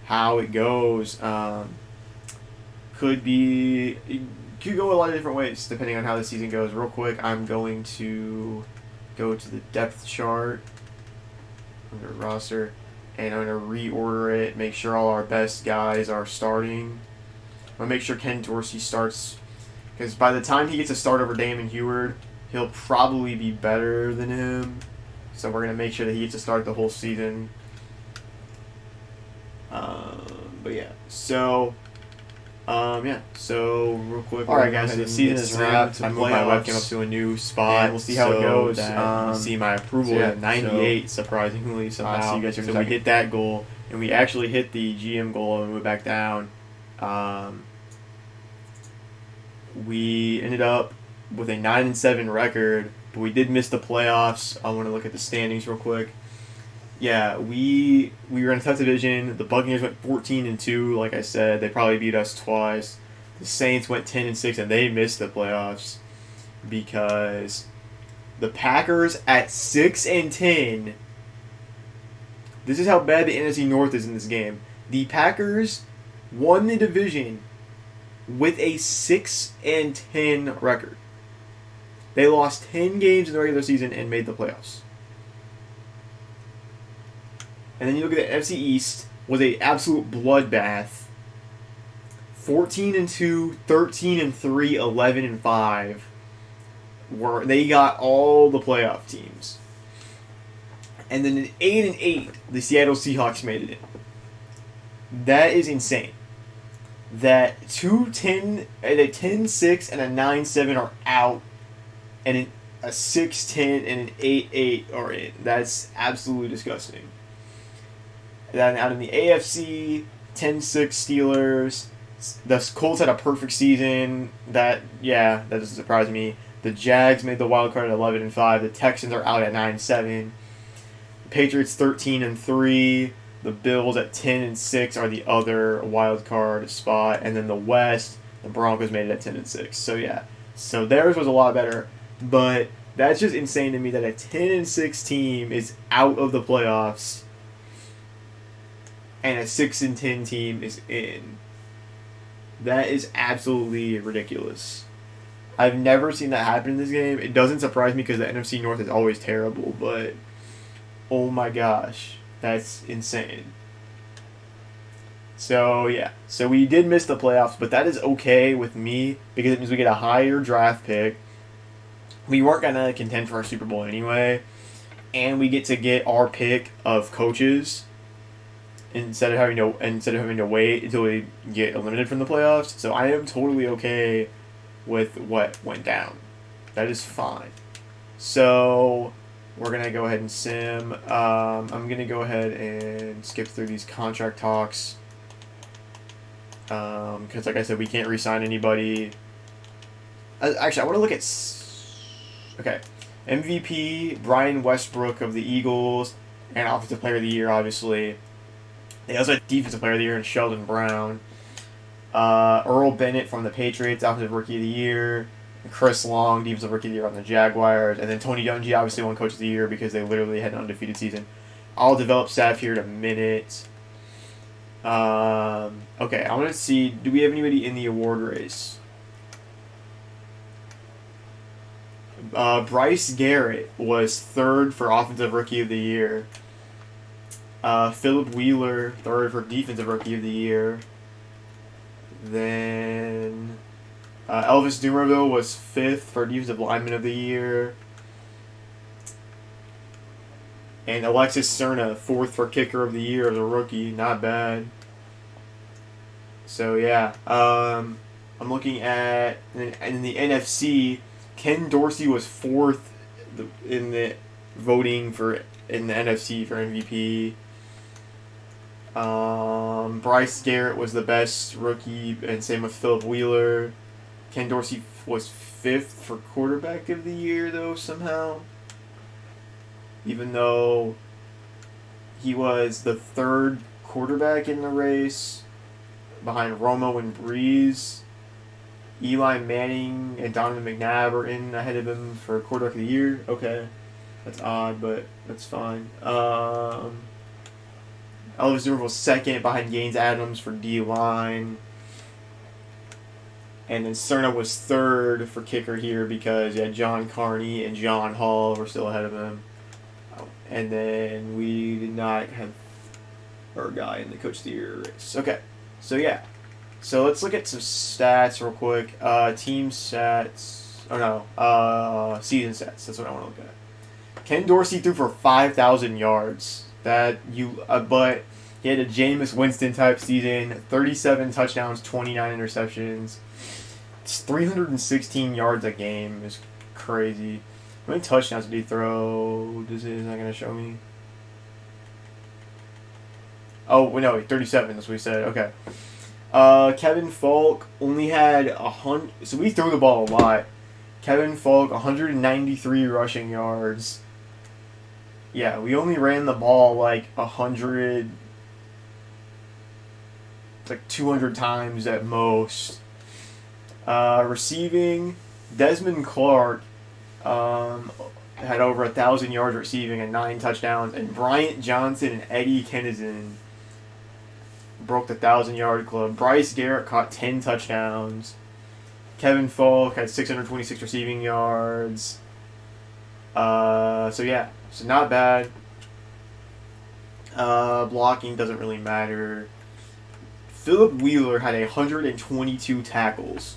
how it goes. Could go a lot of different ways depending on how the season goes. Real quick, I'm going to go to the depth chart under roster, and I'm going to reorder it, make sure all our best guys are starting. I'm going to make sure Ken Dorsey starts, because by the time he gets a start over Damon Heward, he'll probably be better than him. So we're going to make sure that he gets to start the whole season. But yeah, so so real quick. All right, guys. So the season is wrapped. I moved my webcam up to a new spot. And we'll see how it goes. That you can see my approval so yeah, at 98, surprisingly somehow. see you guys here in a So we second. hit that goal, and we actually hit the GM goal, and we went back down. We ended up with a 9-7 record, but we did miss the playoffs. I want to look at the standings real quick. Yeah, we were in a tough division. The Buccaneers went 14-2. Like I said, they probably beat us twice. The Saints went 10-6, and they missed the playoffs because the Packers at 6-10. This is how bad the NFC North is in this game. The Packers won the division with a 6-10 record. They lost 10 games in the regular season and made the playoffs. And then you look at the NFC East, was an absolute bloodbath. 14-2, 13-3, 11-5. They got all the playoff teams. And then at 8-8, the Seattle Seahawks made it in. That is insane. That a 10-6 and a 9-7 are out, and a 6-10 and an 8-8 are in. That's absolutely disgusting. Then out in the AFC, 10-6 Steelers. The Colts had a perfect season. That doesn't surprise me. The Jags made the wild card at 11-5. The Texans are out at 9-7. The Patriots 13-3. The Bills at 10-6 are the other wild card spot, and then the West, the Broncos made it at 10-6. So yeah, so theirs was a lot better, but that's just insane to me that a 10-6 team is out of the playoffs, and a 6-10 team is in. That is absolutely ridiculous. I've never seen that happen in this game. It doesn't surprise me because the NFC North is always terrible, but oh my gosh, that's insane. So yeah, so we did miss the playoffs, but that is okay with me because it means we get a higher draft pick. We weren't gonna contend for a Super Bowl anyway, and we get to get our pick of coaches instead of having to wait until we get eliminated from the playoffs. So I am totally okay with what went down. That is fine. So we're going to go ahead and sim. I'm going to go ahead and skip through these contract talks. Because like I said, we can't re-sign anybody. Actually, I want to look at... Okay. MVP, Brian Westbrook of the Eagles, and Offensive Player of the Year, obviously. They also had Defensive Player of the Year and Sheldon Brown. Earl Bennett from the Patriots, Offensive Rookie of the Year. Chris Long, Defensive Rookie of the Year on the Jaguars. And then Tony Dungy obviously won Coach of the Year because they literally had an undefeated season. I'll develop staff here in a minute. Okay, I want to see, do we have anybody in the award race? Bryce Garrett was third for Offensive Rookie of the Year. Philip Wheeler, third for Defensive Rookie of the Year. Then Elvis Dumerville was fifth for Defensive Lineman of the Year. And Alexis Cerna, fourth for Kicker of the Year as a rookie. Not bad. So yeah, I'm looking at in the NFC. Ken Dorsey was fourth in the voting in the NFC for MVP. Bryce Garrett was the best rookie, and same with Philip Wheeler. Ken Dorsey was fifth for Quarterback of the Year, though, somehow. Even though he was the third quarterback in the race, behind Romo and Breeze. Eli Manning and Donovan McNabb are in ahead of him for Quarterback of the Year. Okay. That's odd, but that's fine. Elvis Dumerville was second behind Gaines Adams for D-line. And then Cerna was third for kicker here because John Carney and John Hall were still ahead of him. And then we did not have our guy in the Coach of the Year race. Okay. So yeah. So let's look at some stats real quick. Team stats. Oh no. Season stats. That's what I want to look at. Ken Dorsey threw for 5,000 yards. But He had a Jameis Winston type season, 37 touchdowns, 29 interceptions. It's 316 yards a game is crazy. How many touchdowns did he throw? This is not going to show me. Oh, no, 37. That's what he said. Okay. Kevin Falk only had 100. So we threw the ball a lot. Kevin Falk, 193 rushing yards. Yeah, we only ran the ball like 100. Like 200 times at most. Receiving, Desmond Clark had over 1,000 yards receiving and 9 touchdowns, and Bryant Johnson and Eddie Kennison broke the 1,000-yard club. Bryce Garrett caught 10 touchdowns. Kevin Falk had 626 receiving yards. So not bad. Blocking doesn't really matter. Philip Wheeler had 122 tackles.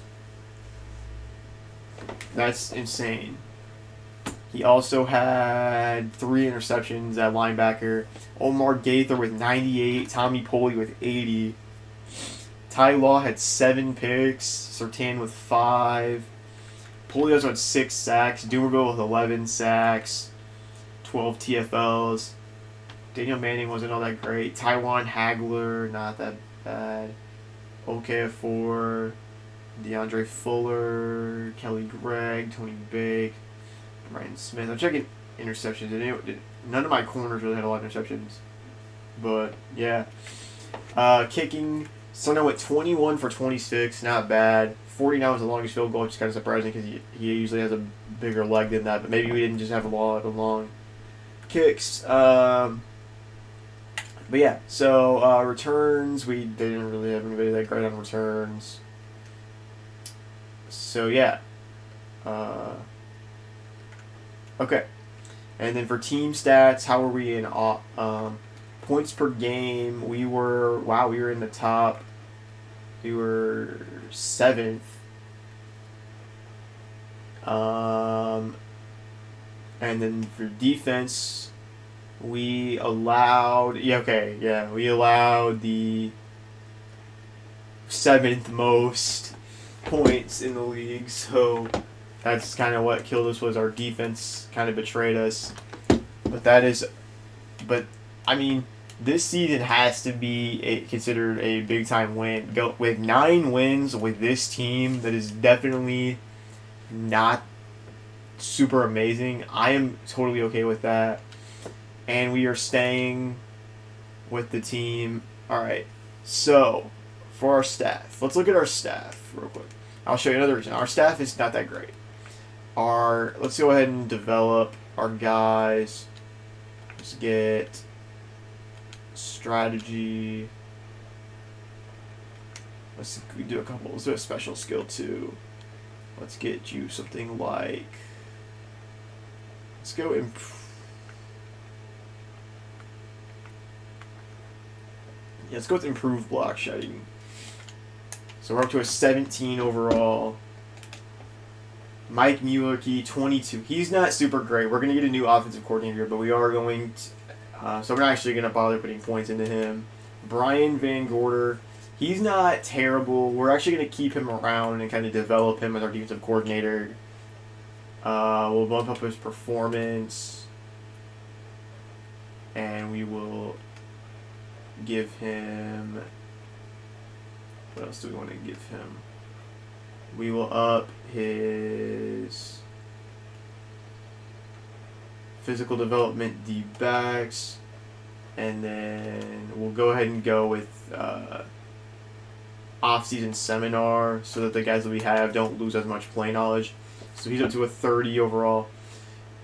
That's insane. He also had 3 interceptions at linebacker. Omar Gaither with 98. Tommy Poley with 80. Ty Law had 7 picks. Surtain with 5. Poley also had 6 sacks. Doomerville with 11 sacks. 12 TFLs. Daniel Manning wasn't all that great. Tywan Hagler, not that bad. OKF4, DeAndre Fuller, Kelly Gregg, Tony Bake, Ryan Smith. I'm checking interceptions. None of my corners really had a lot of interceptions. But, yeah. Kicking, Sono went 21 for 26. Not bad. 49 was the longest field goal, which is kind of surprising because he usually has a bigger leg than that. But maybe we didn't just have a lot of long kicks. But yeah, so returns, they didn't really have anybody that great on returns. So yeah. Okay. And then for team stats, how were we in points per game? We were in the top. We were 7th. And then for defense, we allowed the 7th most points in the league, so that's kind of what killed us, was our defense kind of betrayed us. But I mean, this season has to be considered a big time win. With 9 wins with this team, that is definitely not super amazing. I am totally okay with that. And we are staying with the team. Alright, so for our staff, let's look at our staff real quick. I'll show you another reason. Our staff is not that great. Let's go ahead and develop our guys. Let's get strategy. Let's do a couple. Let's do a special skill too. Let's get you something like. Let's go improve. Yeah, let's go with improved block shedding. So we're up to a 17 overall. Mike Muehlke, 22. He's not super great. We're going to get a new offensive coordinator here, but we are going to... so we're not actually going to bother putting points into him. Brian Van Gorder, he's not terrible. We're actually going to keep him around and kind of develop him as our defensive coordinator. We'll bump up his performance. And we will... give him... What else do we want to give him? We will up his physical development D-backs, and then we'll go ahead and go with off-season seminar so that the guys that we have don't lose as much play knowledge. So he's up to a 30 overall.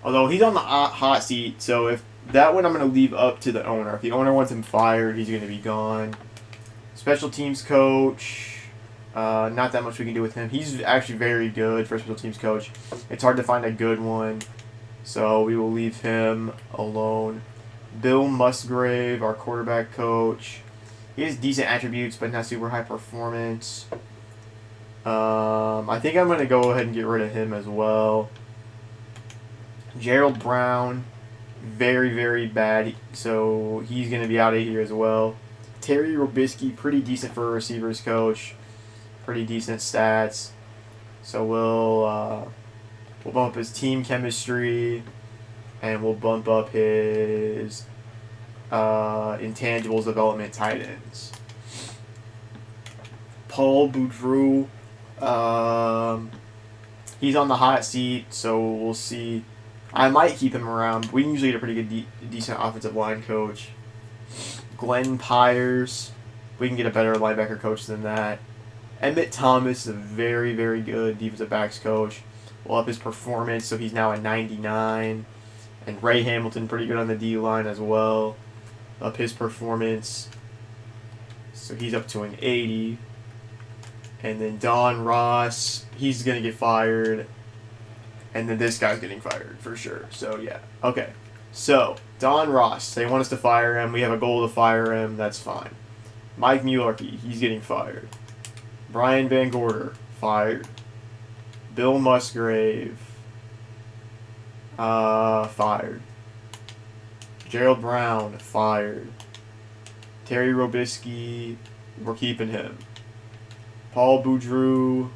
Although he's on the hot seat, so if that one I'm going to leave up to the owner. If the owner wants him fired, he's going to be gone. Special teams coach, not that much we can do with him. He's actually very good for a special teams coach. It's hard to find a good one, so we will leave him alone. Bill Musgrave, our quarterback coach. He has decent attributes, but not super high performance. I think I'm going to go ahead and get rid of him as well. Gerald Brown, very, very bad, so he's going to be out of here as well. Terry Robisky, pretty decent for a receivers coach. Pretty decent stats. So we'll bump up his team chemistry, and we'll bump up his intangibles development tight ends. Paul Boudreaux, he's on the hot seat, so we'll see. I might keep him around. We can usually get a pretty good, decent offensive line coach. Glenn Pyers, we can get a better linebacker coach than that. Emmett Thomas is a very, very good defensive backs coach. We'll up his performance, so he's now a 99. And Ray Hamilton, pretty good on the D-line as well. Up his performance, so he's up to an 80. And then Don Ross, he's going to get fired. And then this guy's getting fired for sure. So, yeah. Okay. So, Don Ross, they want us to fire him. We have a goal to fire him. That's fine. Mike Mularkey, he's getting fired. Brian Van Gorder, fired. Bill Musgrave, fired. Gerald Brown, fired. Terry Robisky, we're keeping him. Paul Boudreaux,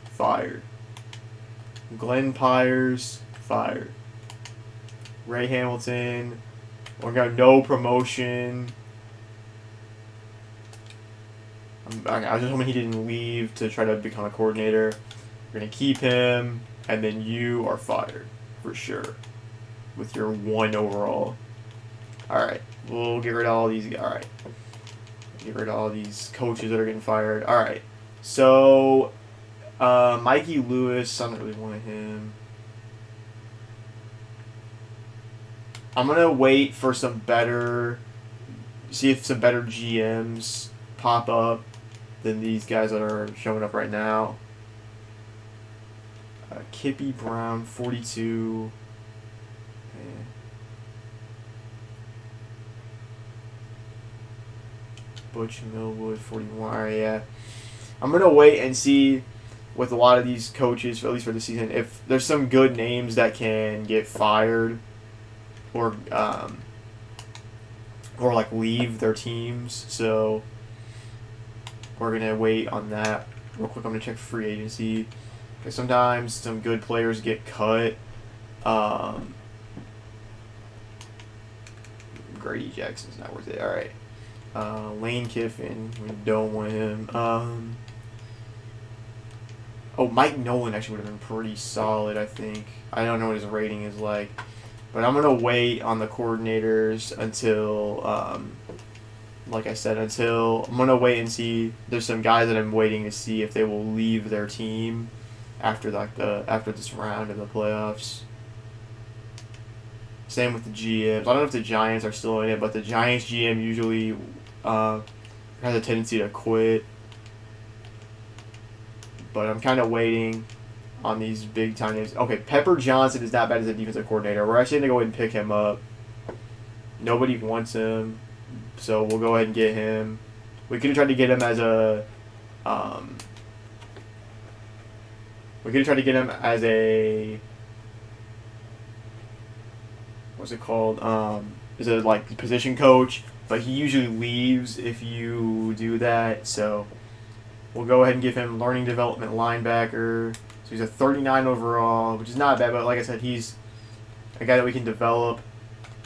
fired. Glenn Pyers, fired. Ray Hamilton, we're going to no promotion. I was just hoping he didn't leave to try to become a coordinator. We're going to keep him, and then you are fired, for sure, with your 1 overall. Alright, we'll get rid of all these. Alright. Get rid of all these coaches that are getting fired. Alright, so Mikey Lewis, I don't really want him. I'm going to wait for see if some better GMs pop up than these guys that are showing up right now. Kippy Brown, 42. Butch Millwood, 41. Alright, yeah. I'm going to wait and see with a lot of these coaches, at least for the season, if there's some good names that can get fired or like leave their teams. So we're going to wait on that. Real quick, I'm going to check free agency. Because sometimes some good players get cut. Grady Jackson's not worth it. Alright. Lane Kiffin, we don't want him. Mike Nolan actually would have been pretty solid, I think. I don't know what his rating is like. But I'm going to wait on the coordinators until, like I said, I'm going to wait and see. There's some guys that I'm waiting to see if they will leave their team after this round of the playoffs. Same with the GMs. I don't know if the Giants are still in it, but the Giants GM usually has a tendency to quit. But I'm kind of waiting on these big time names. Okay, Pepper Johnson is not bad as a defensive coordinator. We're actually going to go ahead and pick him up. Nobody wants him, so we'll go ahead and get him. We could have tried to get him as a what's it called? Is a position coach, but he usually leaves if you do that. So we'll go ahead and give him learning development linebacker. So he's a 39 overall, which is not bad, but like I said, he's a guy that we can develop.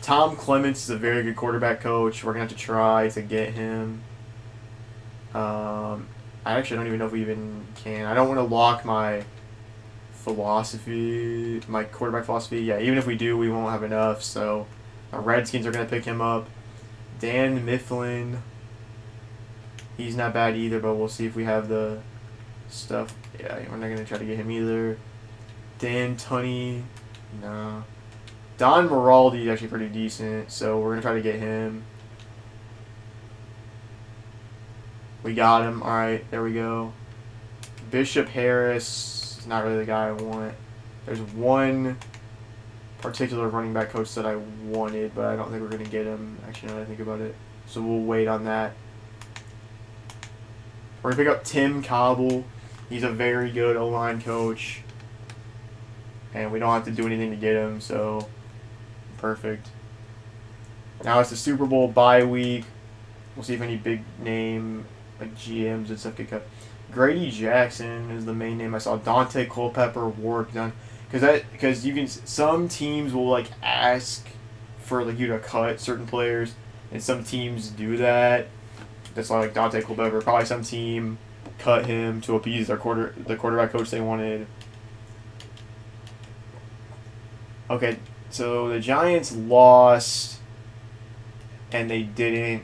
Tom Clements is a very good quarterback coach. We're gonna have to try to get him. I actually don't even know if we even can. I don't want to lock my quarterback philosophy. Yeah, even if we do, we won't have enough. So our Redskins are going to pick him up. Dan Mifflin, he's not bad either, but we'll see if we have the stuff. Yeah, we're not going to try to get him either. Dan Tunney, no. Don Miraldi is actually pretty decent, so we're going to try to get him. We got him. All right, there we go. Bishop Harris is not really the guy I want. There's one particular running back coach that I wanted, but I don't think we're going to get him, actually, now that I think about it. So we'll wait on that. We're going to pick up Tim Cobble. He's a very good O-line coach. And we don't have to do anything to get him, so perfect. Now it's the Super Bowl bye week. We'll see if any big name like GMs and stuff get cut. Grady Jackson is the main name I saw. Dante Culpepper, Warwick Dunn, because you can some teams will like ask for like you to cut certain players, and some teams do that. That's like Dante Culpepper. Probably some team cut him to appease the quarterback coach they wanted. Okay, so the Giants lost, and they didn't.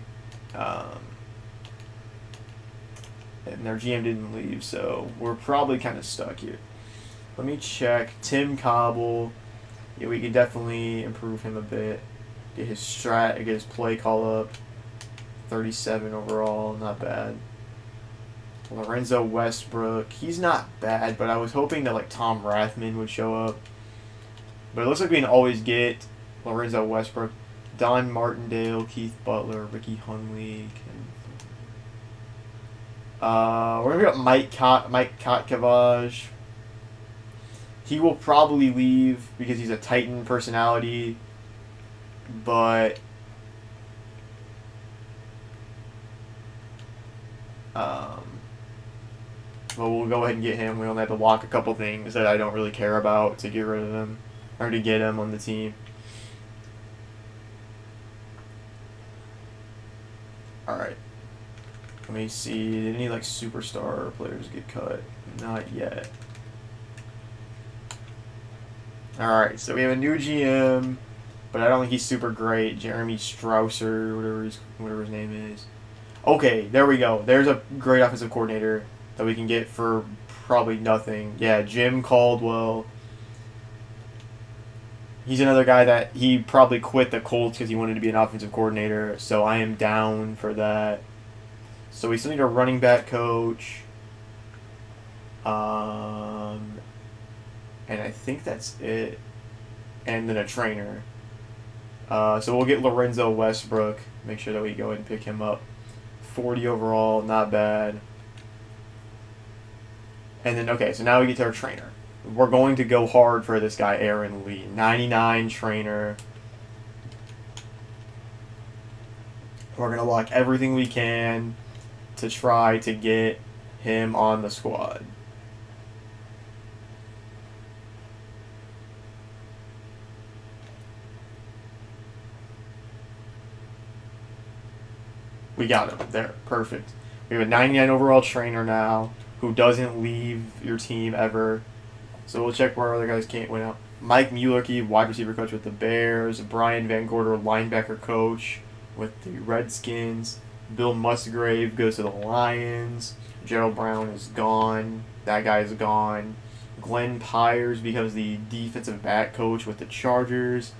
And their GM didn't leave, so we're probably kind of stuck here. Let me check. Tim Cobble. Yeah, we could definitely improve him a bit. Get his play call up. 37 overall, not bad. Lorenzo Westbrook. He's not bad, but I was hoping that like Tom Rathman would show up. But it looks like we can always get Lorenzo Westbrook, Don Martindale, Keith Butler, Ricky Hunley. We're gonna get Mike Kotkavaj. He will probably leave because he's a Titan personality, but we'll go ahead and get him. We only have to lock a couple things that I don't really care about to get rid of him or to get him on the team. All right. Let me see. Did any like superstar players get cut? Not yet. Alright, so we have a new GM, but I don't think he's super great. Jeremy Strausser, whatever his name is. Okay, there we go. There's a great offensive coordinator that we can get for probably nothing. Yeah, Jim Caldwell. He's another guy that he probably quit the Colts because he wanted to be an offensive coordinator, so I am down for that. So we still need a running back coach. And I think that's it. And then a trainer. So we'll get Lorenzo Westbrook. Make sure that we go ahead and pick him up. 40 overall, not bad. And then, okay, so now we get to our trainer. We're going to go hard for this guy, Aaron Lee. 99 trainer. We're going to lock everything we can to try to get him on the squad. We got him. There. Perfect. We have a 99 overall trainer now who doesn't leave your team ever. So we'll check where other guys can't win out. Mike Muehlke, wide receiver coach with the Bears. Brian Van Gorder, linebacker coach with the Redskins. Bill Musgrave goes to the Lions. Gerald Brown is gone. That guy is gone. Glenn Pyers becomes the defensive back coach with the Chargers.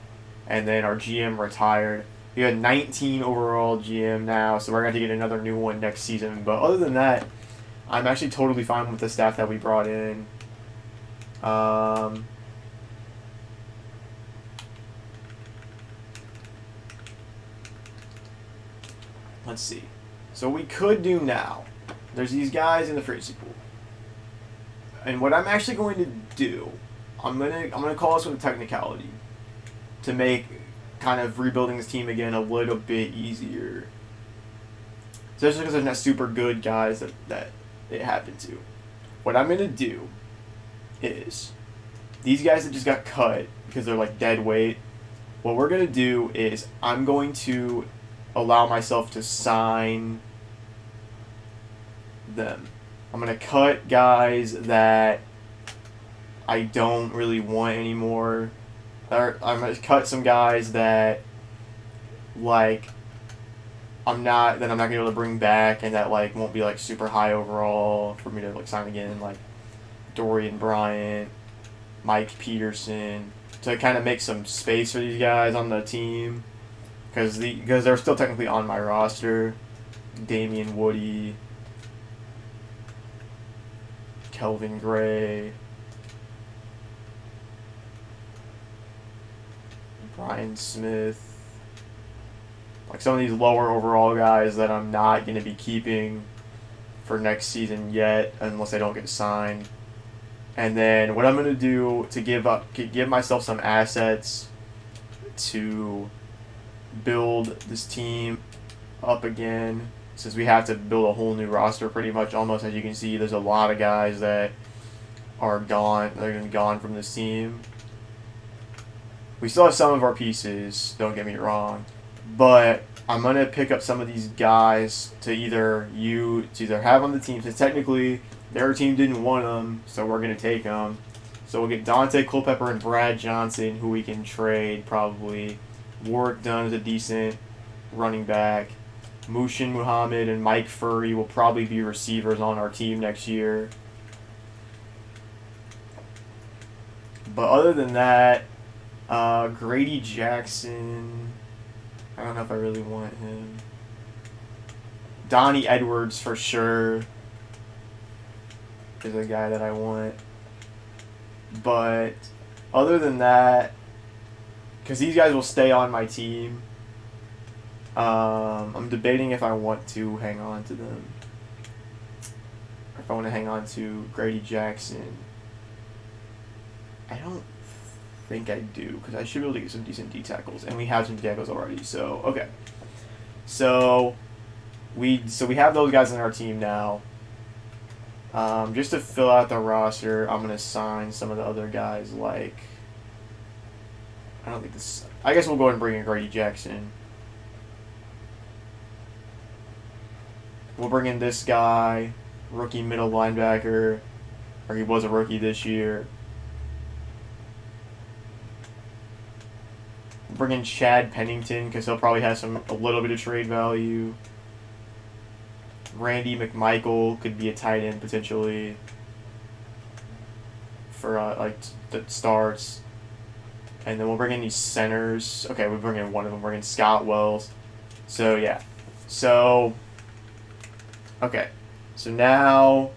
And then our GM retired. We had 19 overall GM now, so we're going to get another new one next season. But other than that, I'm actually totally fine with the staff that we brought in. Let's see. So we could do now. There's these guys in the free agency pool. And what I'm actually going to do, I'm gonna call this with a technicality to make kind of rebuilding this team again a little bit easier. Especially because there's not super good guys that it happened to. What I'm gonna do is these guys that just got cut because they're like dead weight. What we're gonna do is I'm going to allow myself to sign them. I'm going to cut guys that I don't really want anymore. Or I'm going to cut some guys that like I'm not going to be able to bring back and that like won't be like super high overall for me to like sign again, like Dorian Bryant, Mike Peterson, to kind of make some space for these guys on the team. Because they're still technically on my roster. Damian Woody, Kelvin Gray, Brian Smith. Like some of these lower overall guys that I'm not going to be keeping for next season yet unless I don't get signed. And then what I'm going to do to give myself some assets to build this team up again since we have to build a whole new roster pretty much almost. As you can see, there's a lot of guys that are gone. They're going to be gone from this team. We still have some of our pieces, don't get me wrong, but I'm going to pick up some of these guys to either have on the team, since technically their team didn't want them, so we're going to take them. So we'll get Dante Culpepper and Brad Johnson, who we can trade probably. Warwick Dunn is a decent running back. Mushin Muhammad and Mike Furry will probably be receivers on our team next year. But other than that, Grady Jackson, I don't know if I really want him. Donnie Edwards for sure is a guy that I want. But other than that, because these guys will stay on my team, I'm debating if I want to hang on to them. Or if I want to hang on to Grady Jackson. I don't think I do, because I should be able to get some decent D tackles, and we have some D tackles already. So okay, so we have those guys on our team now. Just to fill out the roster, I'm gonna sign some of the other guys. Like, I don't think this. I guess we'll go ahead and bring in Grady Jackson. We'll bring in this guy, rookie middle linebacker, or he was a rookie this year. Bring in Chad Pennington because he'll probably have a little bit of trade value. Randy McMichael could be a tight end potentially for that starts. And then we'll bring in these centers. Okay, we'll bring in one of them. We're bring in Scott Wells. So yeah. So okay. So now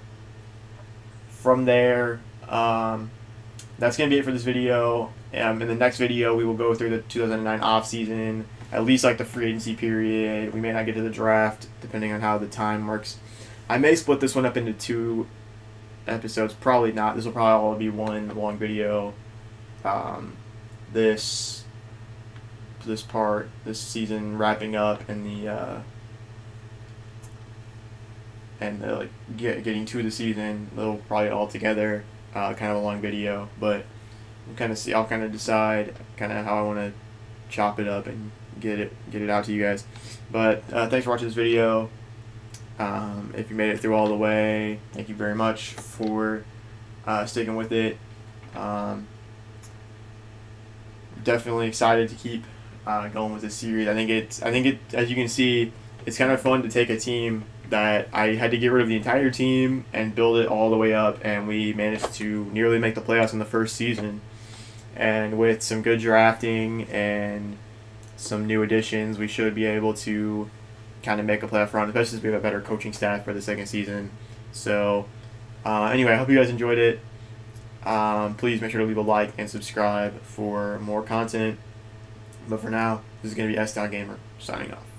from there, that's gonna be it for this video. In the next video, we will go through the 2009 offseason, at least like the free agency period. We may not get to the draft, depending on how the time works. I may split this one up into 2 episodes. Probably not. This will probably all be one long video. This season wrapping up, and getting to the season. They'll probably all together, kind of a long video, but. I'll kind of decide kind of how I want to chop it up and get it out to you guys. But thanks for watching this video. If you made it through all the way, thank you very much for sticking with it. Definitely excited to keep going with this series. I think it as you can see, it's kind of fun to take a team that I had to get rid of the entire team and build it all the way up, and we managed to nearly make the playoffs in the first season. And with some good drafting and some new additions, we should be able to kind of make a playoff run, especially since we have a better coaching staff for the second season. So anyway, I hope you guys enjoyed it. Please make sure to leave a like and subscribe for more content. But for now, this is going to be S. Gamer signing off.